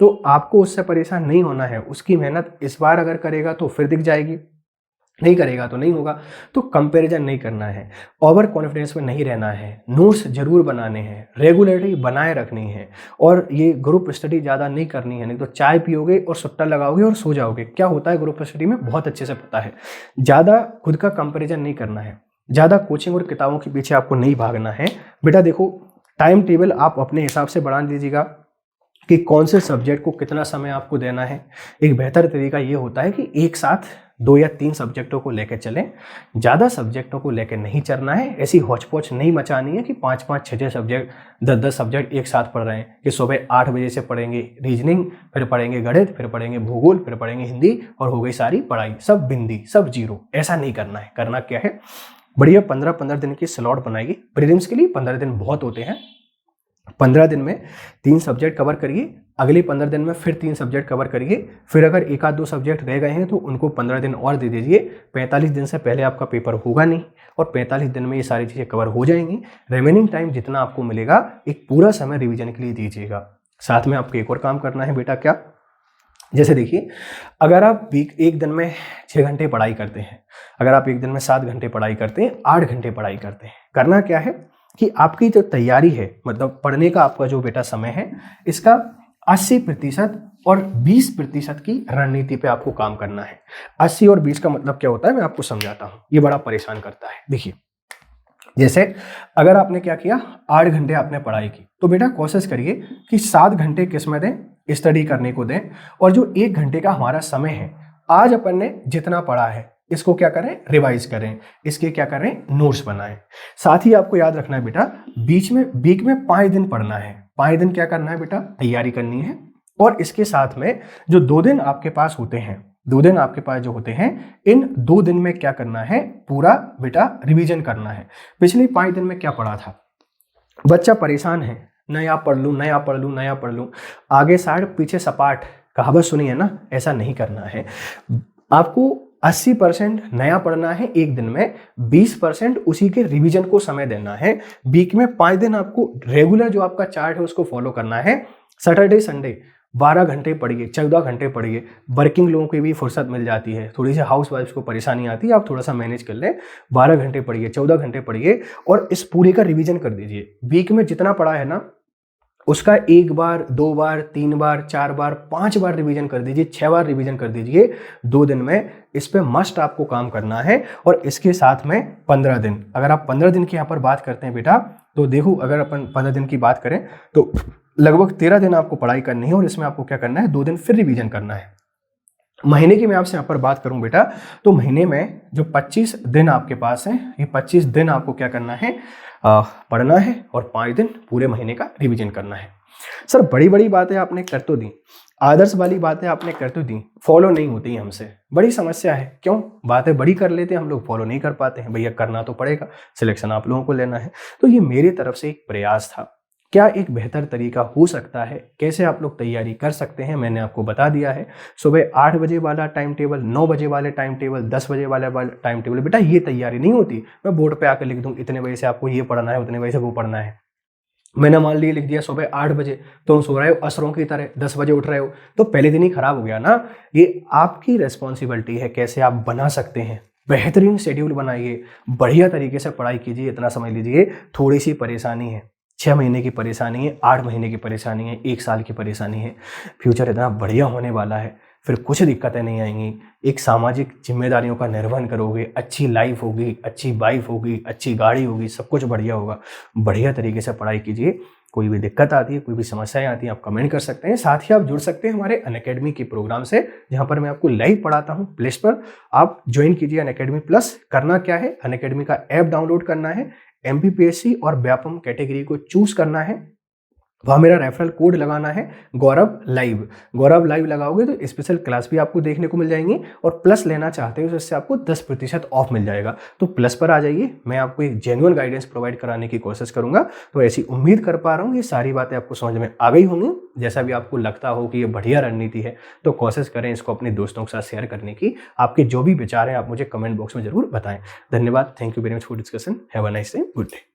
तो आपको उससे परेशान नहीं होना है, उसकी मेहनत इस बार अगर करेगा तो फिर दिख जाएगी, नहीं करेगा तो नहीं होगा। तो कंपैरिजन नहीं करना है, ओवर कॉन्फिडेंस में नहीं रहना है, नोट्स जरूर बनाने हैं, रेगुलरिटी बनाए रखनी है, और ये ग्रुप स्टडी ज़्यादा नहीं करनी है। नहीं तो चाय पियोगे और सुट्टा लगाओगे और सो जाओगे। क्या होता है ग्रुप स्टडी में बहुत अच्छे से पता है, ज़्यादा खुद का कंपैरिजन नहीं करना है, ज़्यादा कोचिंग और किताबों के पीछे आपको नहीं भागना है। बेटा देखो, टाइम टेबल आप अपने हिसाब से बढ़ा दीजिएगा कि कौन से सब्जेक्ट को कितना समय आपको देना है। एक बेहतर तरीका ये होता है कि एक साथ 2 या 3 सब्जेक्टों को लेकर चलें, ज़्यादा सब्जेक्टों को लेकर नहीं चलना है। ऐसी हौच-पौच नहीं मचानी है कि 5-5, 6-6 सब्जेक्ट, 10-10 सब्जेक्ट एक साथ पढ़ रहे हैं कि सुबह 8 बजे से पढ़ेंगे रीजनिंग, फिर पढ़ेंगे गणित, फिर पढ़ेंगे भूगोल, फिर पढ़ेंगे हिंदी, और हो गई सारी पढ़ाई, सब बिंदी, सब जीरो। ऐसा नहीं करना है। करना क्या है, बढ़िया 15-15 दिन की स्लॉट बनाएगी। प्रीलिम्स के लिए 15 दिन बहुत होते हैं। 15 दिन में 3 सब्जेक्ट कवर करिए, अगले 15 दिन में फिर 3 सब्जेक्ट कवर करिए, फिर अगर 1-2 सब्जेक्ट रह गए हैं तो उनको 15 दिन और दे दीजिए। 45 दिन से पहले आपका पेपर होगा नहीं, और 45 दिन में ये सारी चीज़ें कवर हो जाएंगी। रिमेनिंग टाइम जितना आपको मिलेगा, एक पूरा समय रिवीजन के लिए दीजिएगा। साथ में आपको एक और काम करना है बेटा, क्या, जैसे देखिए, अगर आप एक दिन में 6 घंटे पढ़ाई करते हैं, अगर आप एक दिन में 7 घंटे पढ़ाई करते हैं, 8 घंटे पढ़ाई करते हैं, करना क्या है, कि आपकी जो तैयारी है, मतलब पढ़ने का आपका जो बेटा समय है, इसका 80% और 20% की रणनीति पे आपको काम करना है। 80 और 20 का मतलब क्या होता है मैं आपको समझाता हूँ, ये बड़ा परेशान करता है। देखिए, जैसे अगर आपने क्या किया, 8 घंटे आपने पढ़ाई की, तो बेटा कोशिश करिए कि 7 घंटे किसमें दें, स्टडी करने को दें, और जो 1 घंटे का हमारा समय है, आज अपन ने जितना पढ़ा है इसको क्या करें, रिवाइज करें, इसके क्या करें, नोट्स बनाएं। साथ ही आपको याद रखना है बेटा, वीक में 5 दिन पढ़ना है, 5 दिन क्या करना है बेटा, तैयारी करनी है। और इसके साथ में जो 2 दिन आपके पास होते हैं, 2 दिन आपके पास जो होते हैं, इन 2 दिन में क्या करना है, पूरा बेटा रिवीजन करना है। पिछले 5 दिन में क्या पढ़ा था, बच्चा परेशान है, नया पढ़ लूँ, नया पढ़ लूँ, नया पढ़ लूँ, आगे साइड पीछे सपाट, कहावत सुनी है ना, ऐसा नहीं करना है। आपको 80% नया पढ़ना है एक दिन में, 20% उसी के रिवीजन को समय देना है। वीक में 5 दिन आपको रेगुलर जो आपका चार्ट है उसको फॉलो करना है। सैटरडे संडे 12 घंटे पढ़िए, 14 घंटे पढ़िए। वर्किंग लोगों की भी फुर्सत मिल जाती है, थोड़ी सी हाउस वाइफ को परेशानी आती है, आप थोड़ा सा मैनेज कर लें। 12 घंटे पढ़िए, 14 घंटे पढ़िए, और इस पूरे का रिवीजन कर दीजिए। वीक में जितना पढ़ा है ना, उसका 1 बार, 2 बार, 3 बार, 4 बार, 5 बार रिवीजन कर दीजिए, 6 बार रिवीजन कर दीजिए 2 दिन में। इस पे मस्ट आपको काम करना है। और इसके साथ में 15 दिन, अगर आप 15 दिन की यहाँ पर बात करते हैं बेटा, तो देखो अगर अपन 15 दिन की बात करें तो लगभग 13 दिन आपको पढ़ाई करनी है, और इसमें आपको क्या करना है, 2 दिन फिर रिवीजन करना है। महीने की मैं आपसे यहाँ पर बात करूं बेटा, तो महीने में जो 25 दिन आपके पास हैं, ये 25 दिन आपको क्या करना है, पढ़ना है, और 5 दिन पूरे महीने का रिवीजन करना है। सर बड़ी बड़ी बातें आपने कर तो दी, आदर्श वाली बातें आपने कर तो दी, फॉलो नहीं होती हमसे, बड़ी समस्या है। क्यों, बातें बड़ी कर लेते हैं हम लोग, फॉलो नहीं कर पाते हैं। भैया करना तो पड़ेगा, सिलेक्शन आप लोगों को लेना है। तो ये मेरी तरफ से एक प्रयास था। क्या एक बेहतर तरीका हो सकता है, कैसे आप लोग तैयारी कर सकते हैं, मैंने आपको बता दिया है। सुबह 8 बजे वाला टाइम टेबल, 9 बजे वाले टाइम टेबल, 10 बजे वाला टाइम टेबल, बेटा ये तैयारी नहीं होती। मैं बोर्ड पे आकर लिख दूं इतने बजे से आपको ये पढ़ना है, उतने बजे से वो पढ़ना है। मैंने मान लिया लिख दिया सुबह 8 बजे, तुम सो रहे हो असरों की तरह, 10 बजे उठ रहे हो, तो पहले दिन ही खराब हो गया ना। ये आपकी रेस्पॉन्सिबिलिटी है, कैसे आप बना सकते हैं। बेहतरीन शेड्यूल बनाइए, बढ़िया तरीके से पढ़ाई कीजिए। इतना समझ लीजिए, थोड़ी सी परेशानी है, 6 महीने की परेशानी है, 8 महीने की परेशानी है, 1 साल की परेशानी है, फ्यूचर इतना बढ़िया होने वाला है, फिर कुछ दिक्कतें नहीं आएंगी। एक सामाजिक जिम्मेदारियों का निर्वहन करोगे, अच्छी लाइफ होगी, अच्छी वाइफ होगी, अच्छी गाड़ी होगी, सब कुछ बढ़िया होगा। बढ़िया तरीके से पढ़ाई कीजिए। कोई भी दिक्कत आती है, कोई भी समस्याएं आती हैं, आप कमेंट कर सकते हैं। साथ ही आप जुड़ सकते हैं हमारे अनअकैडमी के प्रोग्राम से, जहां पर मैं आपको लाइव पढ़ाता हूं प्ले पर। आप ज्वाइन कीजिए अनअकैडमी प्लस। करना क्या है, अनअकैडमी का ऐप डाउनलोड करना है, MPPSC और व्यापम कैटेगरी को चूज करना है, वहाँ मेरा रेफरल कोड लगाना है गौरव लाइव। गौरव लाइव लगाओगे तो स्पेशल क्लास भी आपको देखने को मिल जाएंगी, और प्लस लेना चाहते हो तो इससे आपको 10% ऑफ मिल जाएगा। तो प्लस पर आ जाइए, मैं आपको एक जेन्युइन गाइडेंस प्रोवाइड कराने की कोशिश करूंगा। तो ऐसी उम्मीद कर पा रहा हूँ ये सारी बातें आपको समझ में आ गई होंगी। जैसा भी आपको लगता हो कि ये बढ़िया रणनीति है, तो कोशिश करें इसको अपने दोस्तों के साथ शेयर करने की। आपके जो भी विचार हैं आप मुझे कमेंट बॉक्स में जरूर बताएं। धन्यवाद, thank you very much for discussion. Have a nice day, good day.